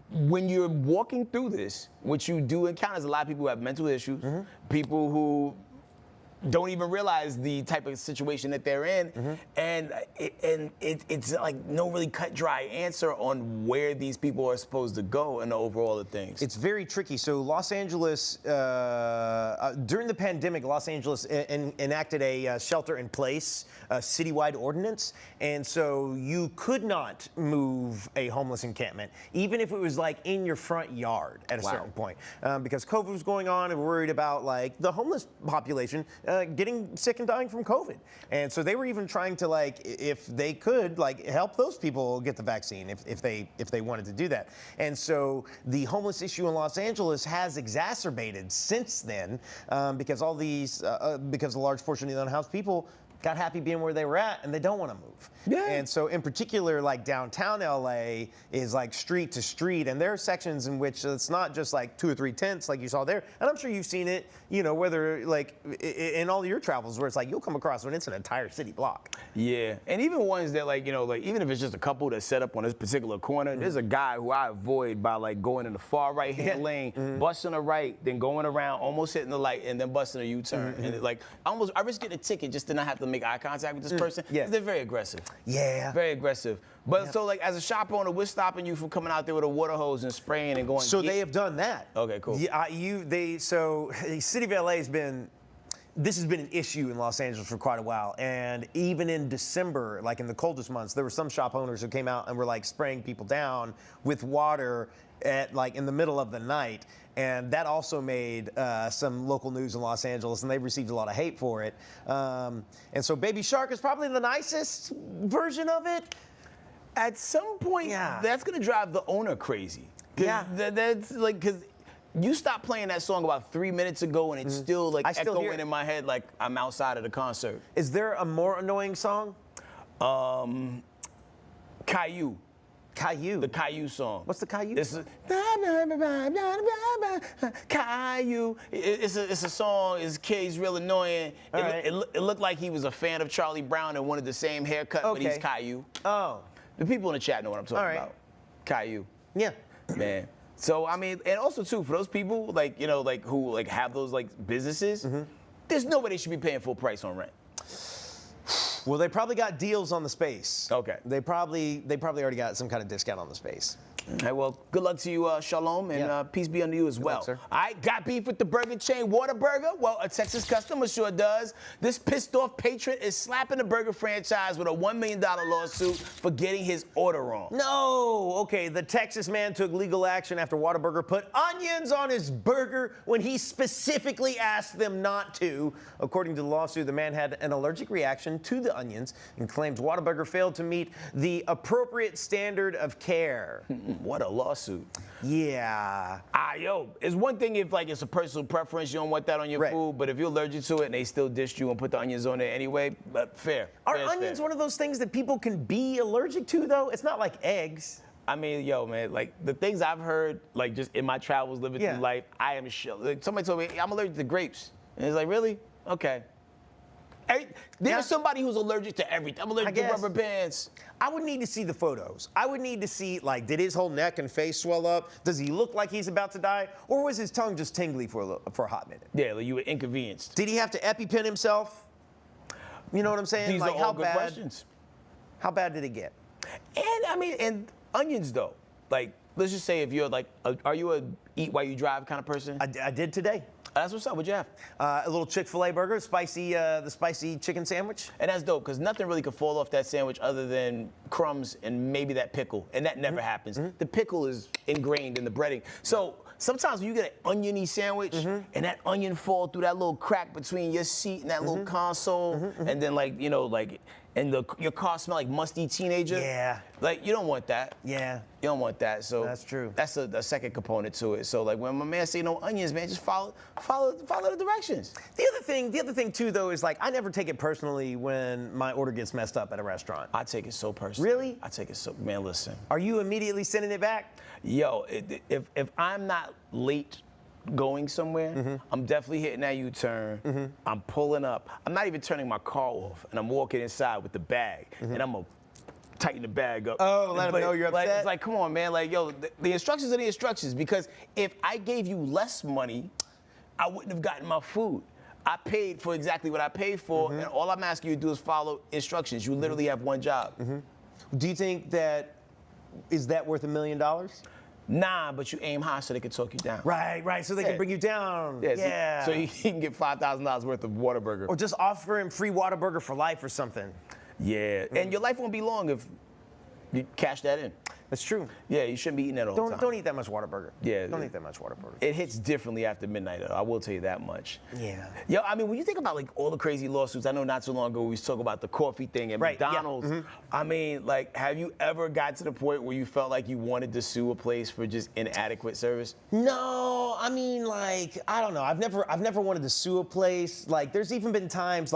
when you're walking through this, which you do encounter is a lot of people who have mental issues, people who don't even realize the type of situation that they're in, and it's like no really cut dry answer on where these people are supposed to go in the overall of things. It's very tricky. So Los Angeles, during the pandemic, Los Angeles enacted a shelter-in-place citywide ordinance, and so you could not move a homeless encampment, even if it was in your front yard at a certain point, because COVID was going on, and we're worried about the homeless population getting sick and dying from COVID. And so they were even trying to if they could help those people get the vaccine if they wanted to do that. And so the homeless issue in Los Angeles has exacerbated since then because all these because a large portion of the unhoused people got happy being where they were at, and they don't want to move. Yeah. And so in particular, downtown LA is street to street, and there are sections in which it's not just 2 or 3 tents like you saw there. And I'm sure you've seen it, whether in all your travels where it's you'll come across when it's an entire city block. Yeah, and even ones that even if it's just a couple that set up on this particular corner, there's a guy who I avoid by going in the far right-hand lane, busting a right, then going around, almost hitting the light, and then busting a U-turn. And I risk getting a ticket just to not have to make eye contact with this person. Yeah. They're very aggressive. Yeah. Very aggressive. But so as a shop owner, we're stopping you from coming out there with a water hose and spraying and going. So they have done that. Okay, cool. So the city of LA this has been an issue in Los Angeles for quite a while. And even in December, in the coldest months, there were some shop owners who came out and were spraying people down with water at in the middle of the night. And that also made some local news in Los Angeles, and they've received a lot of hate for it. And so Baby Shark is probably the nicest version of it. At some point, that's gonna drive the owner crazy. Yeah, that's because you stopped playing that song about 3 minutes ago, and it's still echoing in my head like I'm outside of the concert. Is there a more annoying song? Caillou. Caillou. The Caillou song. What's the Caillou? It's Caillou. It's a song. His kid's real annoying. It looked like he was a fan of Charlie Brown and wanted the same haircut, but he's Caillou. Oh. The people in the chat know what I'm talking about. Caillou. Yeah. Man. So I mean, and also too, for those people who have those businesses, there's no way they should be paying full price on rent. Well, they probably got deals on the space. Okay. They probably already got some kind of discount on the space. All right, well, good luck to you, Shalom, and peace be unto you as well. Luck, sir. All right, got beef with the burger chain Whataburger? Well, a Texas customer sure does. This pissed off patron is slapping the burger franchise with a $1 million lawsuit for getting his order wrong. No! Okay, the Texas man took legal action after Whataburger put onions on his burger when he specifically asked them not to. According to the lawsuit, the man had an allergic reaction to the onions and claims Whataburger failed to meet the appropriate standard of care. What a lawsuit. Yeah. It's one thing if it's a personal preference, you don't want that on your food, but if you're allergic to it and they still dished you and put the onions on it anyway, but fair. Are onions one of those things that people can be allergic to, though? It's not like eggs. I mean, man, the things I've heard, just in my travels living through life, I am sure. Somebody told me, I'm allergic to grapes. And it's like, really? Okay. There's somebody who's allergic to everything. I'm allergic to rubber bands. I would need to see the photos. I would need to see, did his whole neck and face swell up? Does he look like he's about to die? Or was his tongue just tingly for a hot minute? Yeah, you were inconvenienced. Did he have to EpiPen himself? You know what I'm saying? These are all good questions. How bad did it get? And onions, though. Let's just say if you're are you a eat while you drive kind of person? I did today. That's what's up. What'd you have? A little Chick-fil-A burger, the spicy chicken sandwich. And that's dope, because nothing really could fall off that sandwich other than crumbs and maybe that pickle. And that never happens. The pickle is ingrained in the breading. So sometimes when you get an oniony sandwich and that onion fall through that little crack between your seat and that little console, and then your car smell like musty teenager. Yeah. You don't want that. Yeah. You don't want that. So that's true. That's a second component to it. So when my man say no onions, man, just follow the directions. The other thing too, though, is I never take it personally when my order gets messed up at a restaurant. I take it so personally. Really? I take it so. Man, listen. Are you immediately sending it back? Yo, if I'm not late going somewhere, I'm definitely hitting that U-turn. I'm pulling up. I'm not even turning my car off, and I'm walking inside with the bag, and I'm gonna tighten the bag up. Oh, let them know you're upset? It's come on, man. The instructions are the instructions, because if I gave you less money, I wouldn't have gotten my food. I paid for exactly what I paid for, and all I'm asking you to do is follow instructions. You literally have one job. Do you think is that worth $1 million? Nah, but you aim high so they can talk you down. Right, so they can bring you down. Yeah. So he can get $5,000 worth of Whataburger. Or just offer him free Whataburger for life or something. Yeah, and your life won't be long if you cash that in. That's true. Yeah, you shouldn't be eating that all the time. Don't eat that much Whataburger. Yeah. Don't eat that much Whataburger. It hits differently after midnight, though. I will tell you that much. Yeah. Yo, when you think about all the crazy lawsuits, I know not so long ago we was talking about the coffee thing at McDonald's. Yeah. Have you ever got to the point where you felt like you wanted to sue a place for just inadequate service? No, I don't know. I've never wanted to sue a place. There's even been times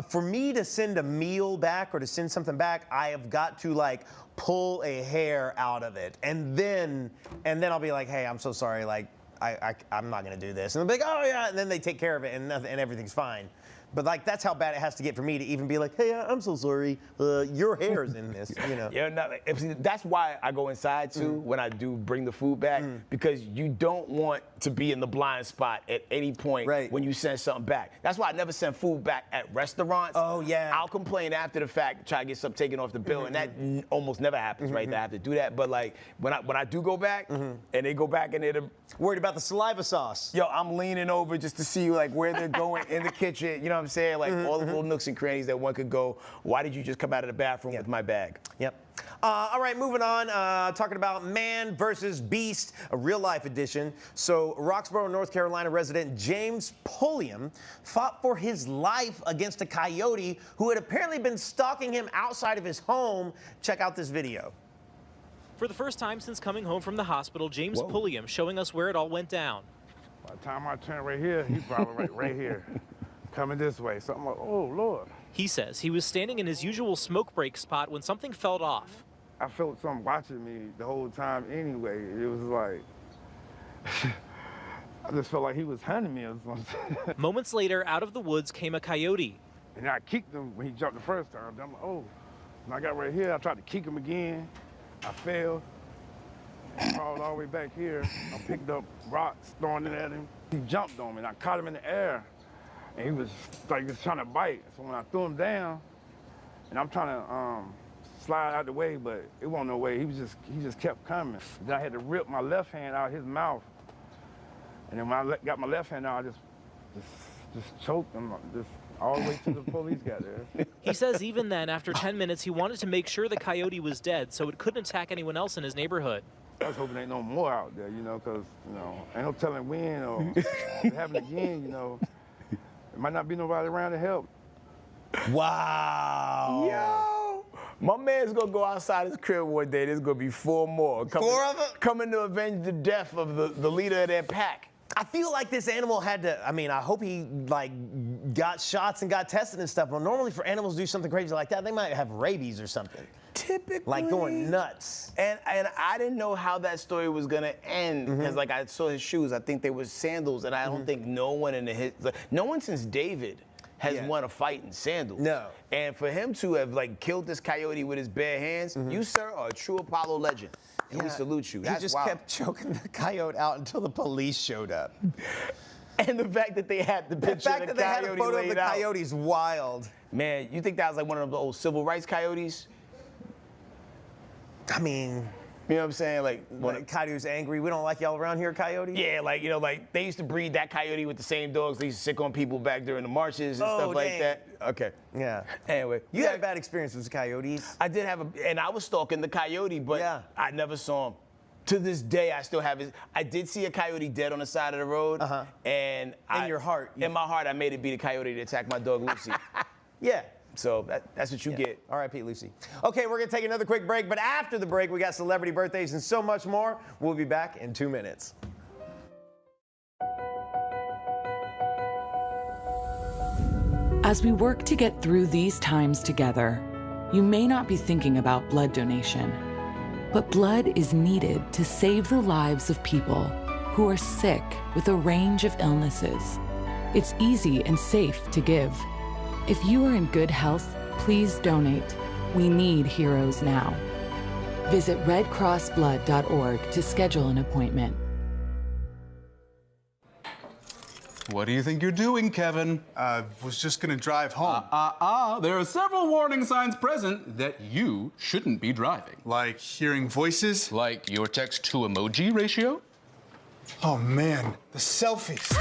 for me to send a meal back or to send something back, I have got to pull a hair out of it, and then I'll be like, hey, I'm so sorry, I'm not gonna do this, and they'll be like, oh yeah, and then they take care of it, and everything's fine. But that's how bad it has to get for me to even be like, hey, I'm so sorry, your hair is in this, you know. Yeah, that's why I go inside too when I do bring the food back, because you don't want to be in the blind spot at any point when you send something back. That's why I never send food back at restaurants. Oh yeah. I'll complain after the fact, try to get something taken off the bill, and that almost never happens, right? That I have to do that. But when I do go back, and they go back and they're worried about the saliva sauce. Yo, I'm leaning over just to see where they're going in the kitchen. You know what I'm saying? All the little nooks and crannies that one could go. Why did you just come out of the bathroom with my bag? Yep. All right, moving on. Talking about Man versus Beast, a real-life edition. So Roxborough, North Carolina resident James Pulliam fought for his life against a coyote who had apparently been stalking him outside of his home. Check out this video. For the first time since coming home from the hospital, James Pulliam showing us where it all went down. By the time I turn right here, he's probably right here, coming this way. So I'm like, oh, Lord. He says he was standing in his usual smoke break spot when something felt off. I felt something watching me the whole time anyway. It was like, I just felt like he was hunting me or something. Moments later, out of the woods came a coyote. And I kicked him when he jumped the first time. I'm like, oh. When I got right here, I tried to kick him again. I failed. I crawled all the way back here. I picked up rocks, throwing it at him. He jumped on me, and I caught him in the air. And he was like, he was trying to bite. So when I threw him down, and I'm trying to slide out the way, but it wasn't no way. He just kept coming. Then I had to rip my left hand out of his mouth. And then when I got my left hand out, I just choked him, just all the way to the police got there. He says even then, after 10 minutes, he wanted to make sure the coyote was dead so it couldn't attack anyone else in his neighborhood. I was hoping ain't no more out there, because, ain't no telling when or if it happen again, There might not be nobody around to help. Wow. Yo. My man's gonna go outside his crib one day. There's gonna be 4 more. Four of them? Coming to avenge the death of the leader of their pack. I feel like this animal had to, I hope he got shots and got tested and stuff. But normally for animals to do something crazy like that, they might have rabies or something. Typically. Like going nuts. And I didn't know how that story was gonna end because I saw his shoes. I think they were sandals, and I don't think no one since David has won a fight in sandals. No. And for him to have killed this coyote with his bare hands, you sir are a true Apollo legend. And we salute you. That's he just wild. kept choking the coyote out until the police showed up. And the fact that they had the picture The fact of the that they had a coyote photo of laid the out. coyote's wild. Man, you think that was like one of the old civil rights coyotes? I mean, you know what I'm saying? When coyote's angry, we don't like y'all around here, coyote? Yeah, they used to breed that coyote with the same dogs they used to sick on people back during the marches and stuff like that. Okay. Yeah. Anyway. You had a bad experience with coyotes. I did and I was stalking the coyote, but I never saw him. To this day, I still have I did see a coyote dead on the side of the road. And in your heart. In my heart, I made it be the coyote that attacked my dog, Lucy. Yeah. So that's what you get. R.I.P. Lucy. Okay, we're going to take another quick break, but after the break, we got celebrity birthdays and so much more. We'll be back in 2 minutes. As we work to get through these times together, you may not be thinking about blood donation, but blood is needed to save the lives of people who are sick with a range of illnesses. It's easy and safe to give. If you are in good health, please donate. We need heroes now. Visit redcrossblood.org to schedule an appointment. What do you think you're doing, Kevin? I was just gonna drive home. There are several warning signs present that you shouldn't be driving. Like hearing voices? Like your text-to-emoji ratio? Oh man, the selfies.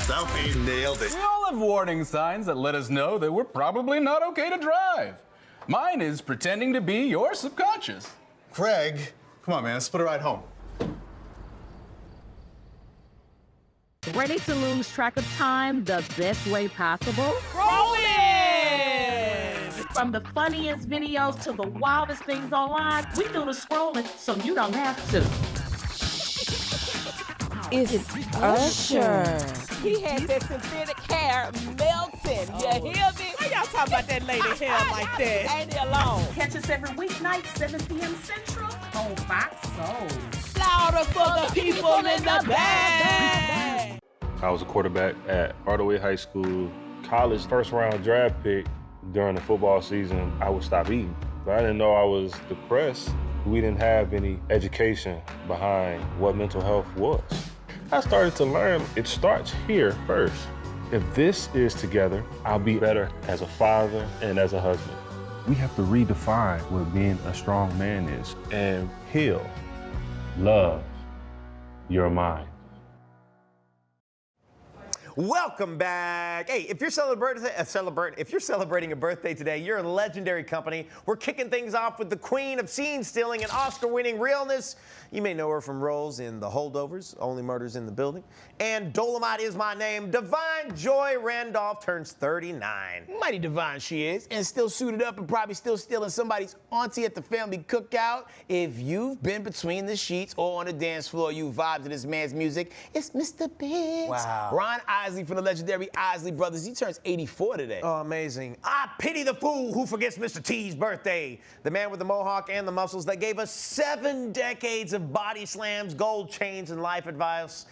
Selfie, nailed it. We all have warning signs that let us know that we're probably not okay to drive. Mine is pretending to be your subconscious. Craig, come on man, let's put a ride home. Ready to lose track of time the best way possible? Rolling! From the funniest videos to the wildest things online, we do the scrolling so you don't have to. It's Usher. He had that synthetic hair melting. You hear me? Why y'all talking about that lady hair like that? Ain't he alone? Catch us every weeknight, 7 p.m. Central on Fox Soul. Louder for the people in the back. I was a quarterback at Hardaway High School. College first-round draft pick during the football season, I would stop eating. But I didn't know I was depressed. We didn't have any education behind what mental health was. I started to learn it starts here first. If this is together, I'll be better as a father and as a husband. We have to redefine what being a strong man is and heal, love your mind. Welcome back. Hey, if you're celebrating a birthday today, you're a legendary company. We're kicking things off with the queen of scene stealing and Oscar-winning realness. You may know her from roles in The Holdovers, Only Murders in the Building, and Dolomite Is My Name. Divine Joy Randolph turns 39. Mighty divine she is, and still suited up and probably still stealing somebody's auntie at the family cookout. If you've been between the sheets or on the dance floor, you vibe to this man's music, it's Mr. Biggs. Wow. Ron Isley from the legendary Isley Brothers. He turns 84 today. Oh, amazing. I pity the fool who forgets Mr. T's birthday. The man with the mohawk and the muscles that gave us 7 decades of body slams, gold chains, and life advice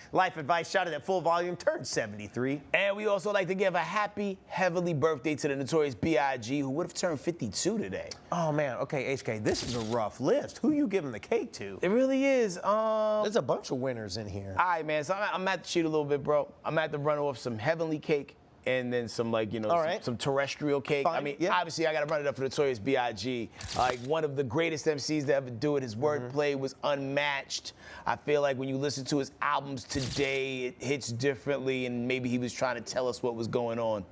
shouted at full volume, turned 73. And we also like to give a happy, heavenly birthday to the notorious B.I.G., who would have turned 52 today. Oh, man. Okay, HK, this is a rough list. Who you giving the cake to? It really is. There's a bunch of winners in here. All right, man. So I'm at to cheat a little bit, bro. I'm at to run off some heavenly cake and then some, like, you know, some terrestrial cake. Fine. I mean, obviously, I got to run it up for the Notorious B.I.G. Like, one of the greatest MCs to ever do it. His wordplay was unmatched. I feel like when you listen to his albums today, it hits differently, and maybe he was trying to tell us what was going on.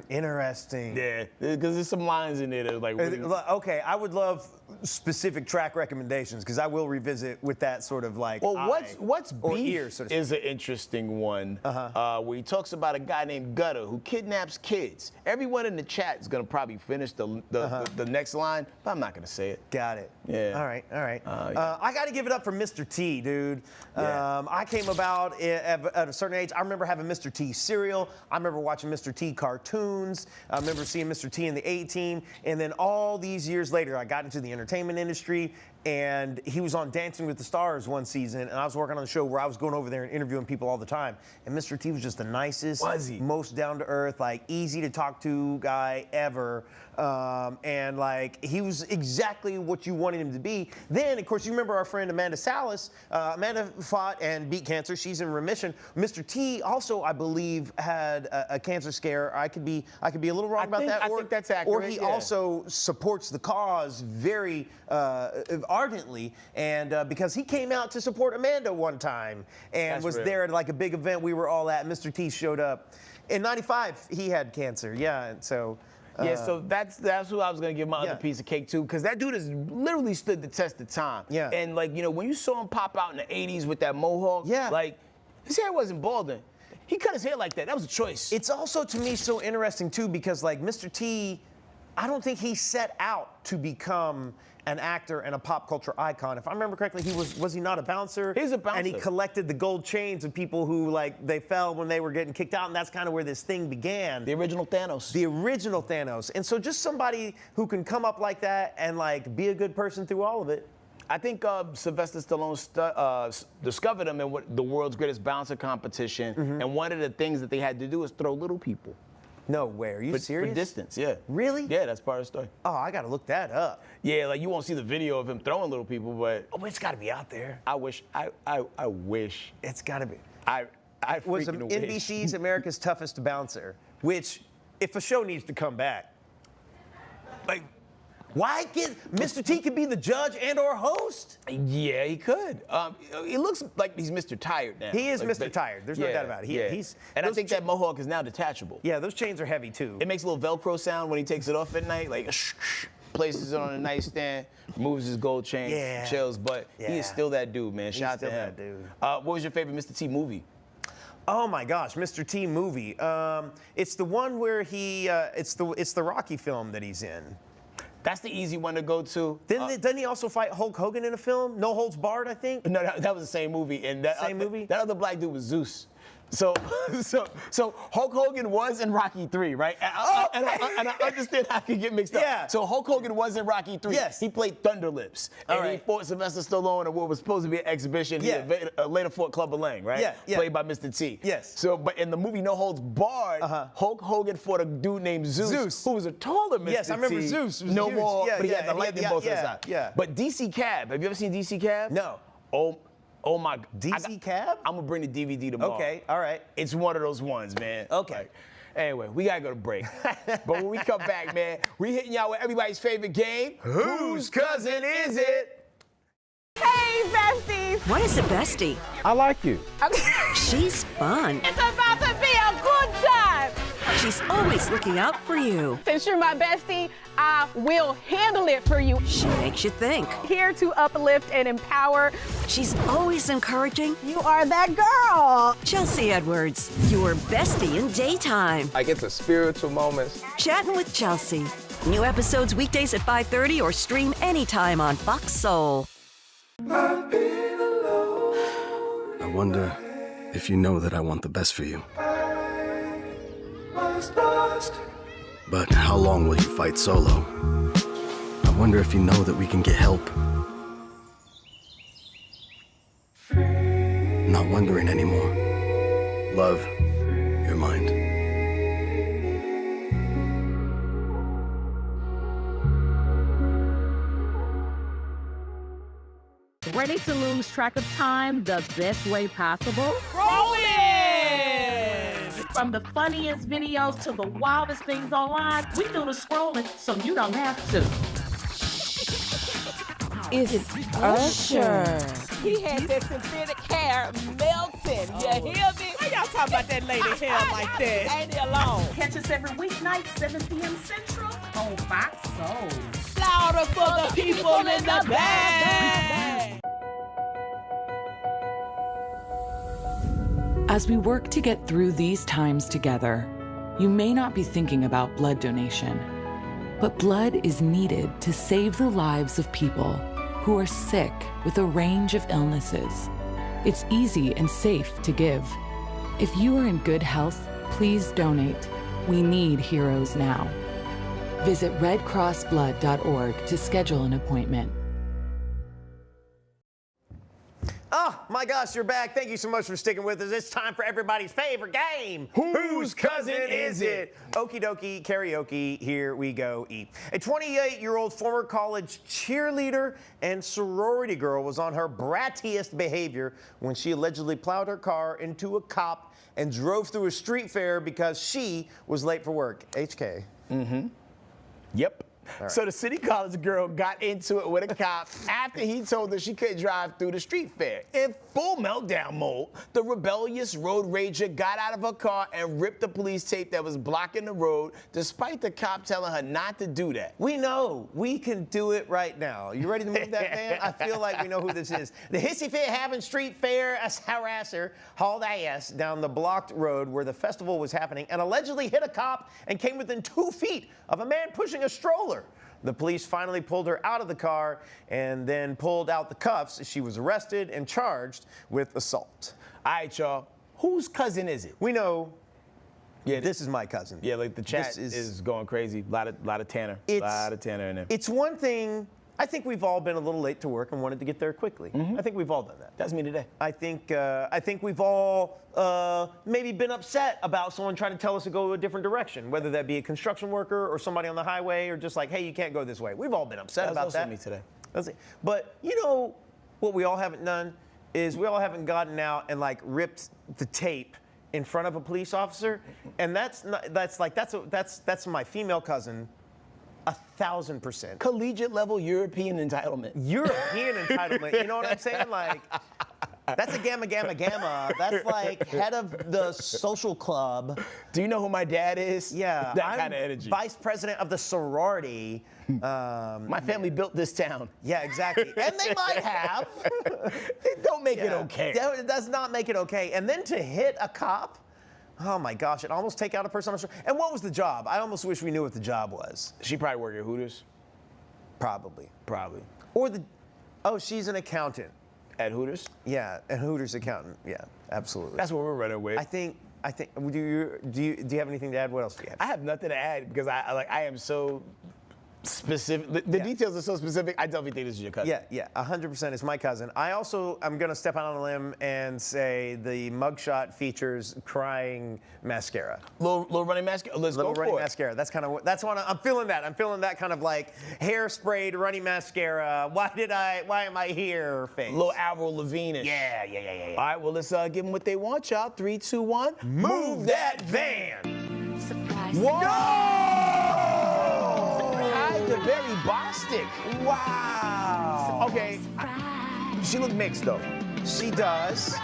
Interesting. Yeah, because there's some lines in there that are like... Really... Okay, I would love specific track recommendations, because I will revisit with that sort of like what's or beef ear, so to is an interesting one, where he talks about a guy named Gutter who kidnaps kids. Everyone in the chat is gonna probably finish the next line, but I'm not gonna say it. Got it. Yeah. All right. Yeah. I got to give it up for Mr. T, dude. I came about at a certain age. I remember having Mr. T cereal. I remember watching Mr. T cartoons. I remember seeing Mr. T in the A-Team. And then all these years later, I got into the entertainment industry, and he was on Dancing with the Stars one season, and I was working on the show where I was going over there and interviewing people all the time. And Mr. T was just the nicest, most down-to-earth, like easy to talk to guy ever. And like, he was exactly what you wanted him to be. Then, of course, you remember our friend Amanda Salas. Amanda fought and beat cancer. She's in remission. Mr. T also, I believe, had a cancer scare. I could be a little wrong about that. I think that's accurate. Or he also supports the cause very ardently, and because he came out to support Amanda one time and was there at like a big event we were all at. Mr. T showed up. In '95, he had cancer. Yeah, and so. Yeah, so that's who I was gonna give my other piece of cake to, because that dude has literally stood the test of time. Yeah. And like, you know, when you saw him pop out in the '80s with that mohawk, like, his hair wasn't balding. He cut his hair like that. That was a choice. It's also, to me, so interesting too, because like Mr. T, I don't think he set out to become an actor and a pop culture icon. If I remember correctly, was he not a bouncer? He's a bouncer. And he collected the gold chains of people who, like, they fell when they were getting kicked out, and that's kind of where this thing began. The original Thanos. The original Thanos. And so just somebody who can come up like that and, like, be a good person through all of it. I think Sylvester Stallone discovered him in the world's greatest bouncer competition, and one of the things that they had to do is throw little people. No way. Are you serious? For distance, yeah. Really? Yeah, that's part of the story. Oh, I gotta look that up. Yeah, like you won't see the video of him throwing little people, but it's gotta be out there. I wish. It's gotta be. I was freaking wish. NBC's America's Toughest Bouncer, which, if a show needs to come back, like, why Mr. T could be the judge and or host? Yeah, he could. He looks like he's Mr. Tired now. He is like, Mr. Tired. There's no doubt about it. And I think that mohawk is now detachable. Yeah, those chains are heavy too. It makes a little Velcro sound when he takes it off at night, like places it on a nightstand, removes his gold chain, chills. But he is still that dude, man. Shout out to him. That dude. What was your favorite Mr. T movie? Oh my gosh, Mr. T movie. It's the one where it's the Rocky film that he's in. That's the easy one to go to. Didn't he also fight Hulk Hogan in a film? No Holds Barred, I think? No, that was the same movie. And that movie? That other black dude was Zeus. So Hulk Hogan was in Rocky 3, right? And I understand how I could get mixed up. Yeah. So Hulk Hogan was in Rocky 3. Yes. He played Thunder Lips. And he fought Sylvester Stallone in what was supposed to be an exhibition. He later fought Clubber Lang, right? Yeah. Played by Mr. T. Yes. So, but in the movie No Holds Barred, Hulk Hogan fought a dude named Zeus. Who was a taller Mr. T. Yes, I remember Zeus. No huge. more, Yeah, but he had the lightning bolts on his side. Yeah. But DC Cab, have you ever seen DC Cab? No. Oh my. DC Cab? I'm gonna bring the DVD tomorrow. Okay, all right. It's one of those ones, man. Okay. Like, anyway, we gotta go to break. But when we come back, man, we hitting y'all with everybody's favorite game. Whose cousin is it? Hey, besties. What is a bestie? I like you. Okay. She's fun. It's about to be a She's always looking out for you. Since you're my bestie, I will handle it for you. She makes you think. Here to uplift and empower. She's always encouraging. You are that girl. Chelsea Edwards, your bestie in daytime. I get the spiritual moments. Chatting with Chelsea. New episodes weekdays at 5:30 or stream anytime on Fox Soul. I wonder if you know that I want the best for you. But how long will you fight solo? I wonder if you know that we can get help. Not wondering anymore. Love, your mind. Ready to lose track of time the best way possible? Rolling! From the funniest videos to the wildest things online, we do the scrolling so you don't have to. It's Usher. He had that synthetic hair melting. You hear me? Why y'all talking about that lady hair like that? Ain't he alone? Catch us every weeknight, 7 p.m. Central on Fox Soul. Louder for the people in the back. As we work to get through these times together, you may not be thinking about blood donation, but blood is needed to save the lives of people who are sick with a range of illnesses. It's easy and safe to give. If you are in good health, please donate. We need heroes now. Visit redcrossblood.org to schedule an appointment. Oh, my gosh, you're back. Thank you so much for sticking with us. It's time for everybody's favorite game. Whose cousin is it? Okie dokie, karaoke, here we go eat. A 28-year-old former college cheerleader and sorority girl was on her brattiest behavior when she allegedly plowed her car into a cop and drove through a street fair because she was late for work. HK. Mm-hmm. Yep. Right. So the city college girl got into it with a cop after he told her she couldn't drive through the street fair. In full meltdown mode, the rebellious road rager got out of her car and ripped the police tape that was blocking the road, despite the cop telling her not to do that. We know. We can do it right now. You ready to move that van? I feel like we know who this is. The hissy fit having street fair harasser hauled ass down the blocked road where the festival was happening and allegedly hit a cop and came within 2 feet of a man pushing a stroller. The police finally pulled her out of the car and then pulled out the cuffs. She was arrested and charged with assault. All right, y'all. Whose cousin is it? We know. Yeah, this is my cousin. Yeah, like the chat is going crazy. A lot of Tanner. A lot of Tanner in there. It's one thing. I think we've all been a little late to work and wanted to get there quickly. I think we've all done that. That's me today. I think we've all maybe been upset about someone trying to tell us to go a different direction, whether that be a construction worker or somebody on the highway or just like, hey, you can't go this way. We've all been upset about that. That's also me today. That's it. But you know what we all haven't done is we all haven't gotten out and like ripped the tape in front of a police officer, and that's my female cousin. 1,000%. Collegiate level European entitlement. European entitlement. You know what I'm saying? Like, that's a gamma, gamma, gamma. That's like head of the social club. Do you know who my dad is? Yeah. That kind of energy. Vice president of the sorority. My family built this town. Yeah, exactly. And they might have. It don't make it okay. It does not make it okay. And then to hit a cop. Oh my gosh, it almost take out a person on the street. And what was the job? I almost wish we knew what the job was. She probably worked at Hooters. Probably. Or she's an accountant. At Hooters? Yeah, a Hooters accountant. Yeah, absolutely. That's what we're running with. I think. Do you have anything to add? What else do you have? I have nothing to add because I am so specific. The details are so specific. I definitely think this is your cousin. Yeah, 100% is my cousin. I'm gonna step out on a limb and say the mugshot features crying mascara. Little running mascara. Let's little go running for it. mascara. That's what I'm feeling that. I'm feeling that kind of like hair sprayed running mascara. Why am I here? Face. Little Avril Lavigne-ish. Yeah. All right, well let's give them what they want, y'all. 3, 2, 1. Move that van. Surprise. Whoa! The Berry Bostic. Wow. Okay. She look mixed though. She does.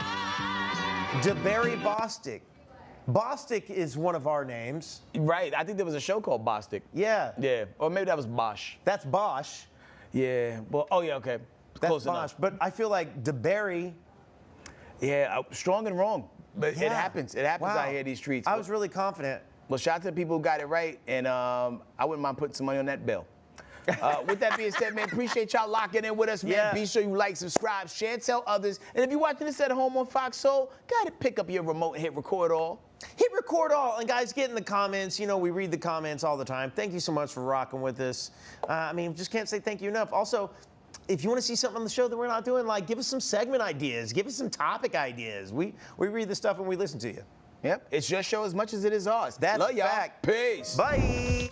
DeBerry Bostic. Bostic is one of our names. Right. I think there was a show called Bostic. Yeah. Yeah. Or maybe that was Bosch. That's Bosch. Yeah. Well, oh, yeah, okay. That's Close Bosch. enough. But I feel like DeBerry. Yeah, strong and wrong. But Yeah. it happens. It happens Wow. out here, these streets. I was really confident. Well, shout out to the people who got it right, and I wouldn't mind putting some money on that bill. With that being said, man, appreciate y'all locking in with us, man. Yeah. Be sure you like, subscribe, share, tell others. And if you're watching this at home on Fox Soul, gotta pick up your remote and hit record all. Hit record all. And guys, get in the comments. You know, we read the comments all the time. Thank you so much for rocking with us. I mean, just can't say thank you enough. Also, if you want to see something on the show that we're not doing, like, give us some segment ideas. Give us some topic ideas. We read the stuff and we listen to you. Yep, it's your show as much as it is ours. That's Love y'all. fact. Peace. Bye.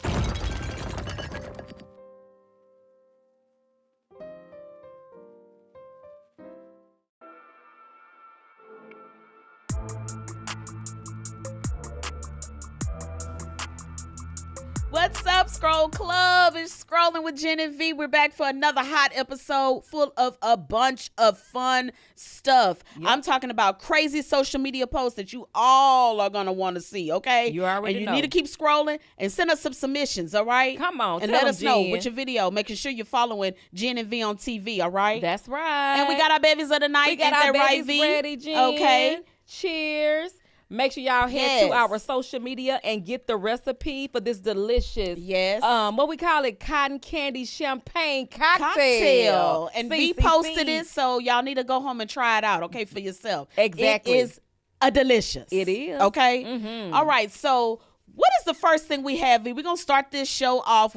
What's up, Scroll Club? It's Scrolling with Jen and V. We're back for another hot episode full of a bunch of fun stuff. Yep. I'm talking about crazy social media posts that you all are going to want to see, okay? You already And you know. need to keep scrolling and send us some submissions, all right? Come on, and tell let them, us know Jen. with your video, making sure you're following Jen and V on TV, all right? That's right. And we got our babies of the night. We got Ain't our that right, babies V? ready, Jen. Okay. Cheers. Make sure y'all head to our social media and get the recipe for this delicious, what we call it, cotton candy champagne cocktail. And V posted it, so y'all need to go home and try it out, okay, for yourself. Exactly. It is a delicious. It is. Okay? Mm-hmm. All right, so what is the first thing we have, V? We're going to start this show off with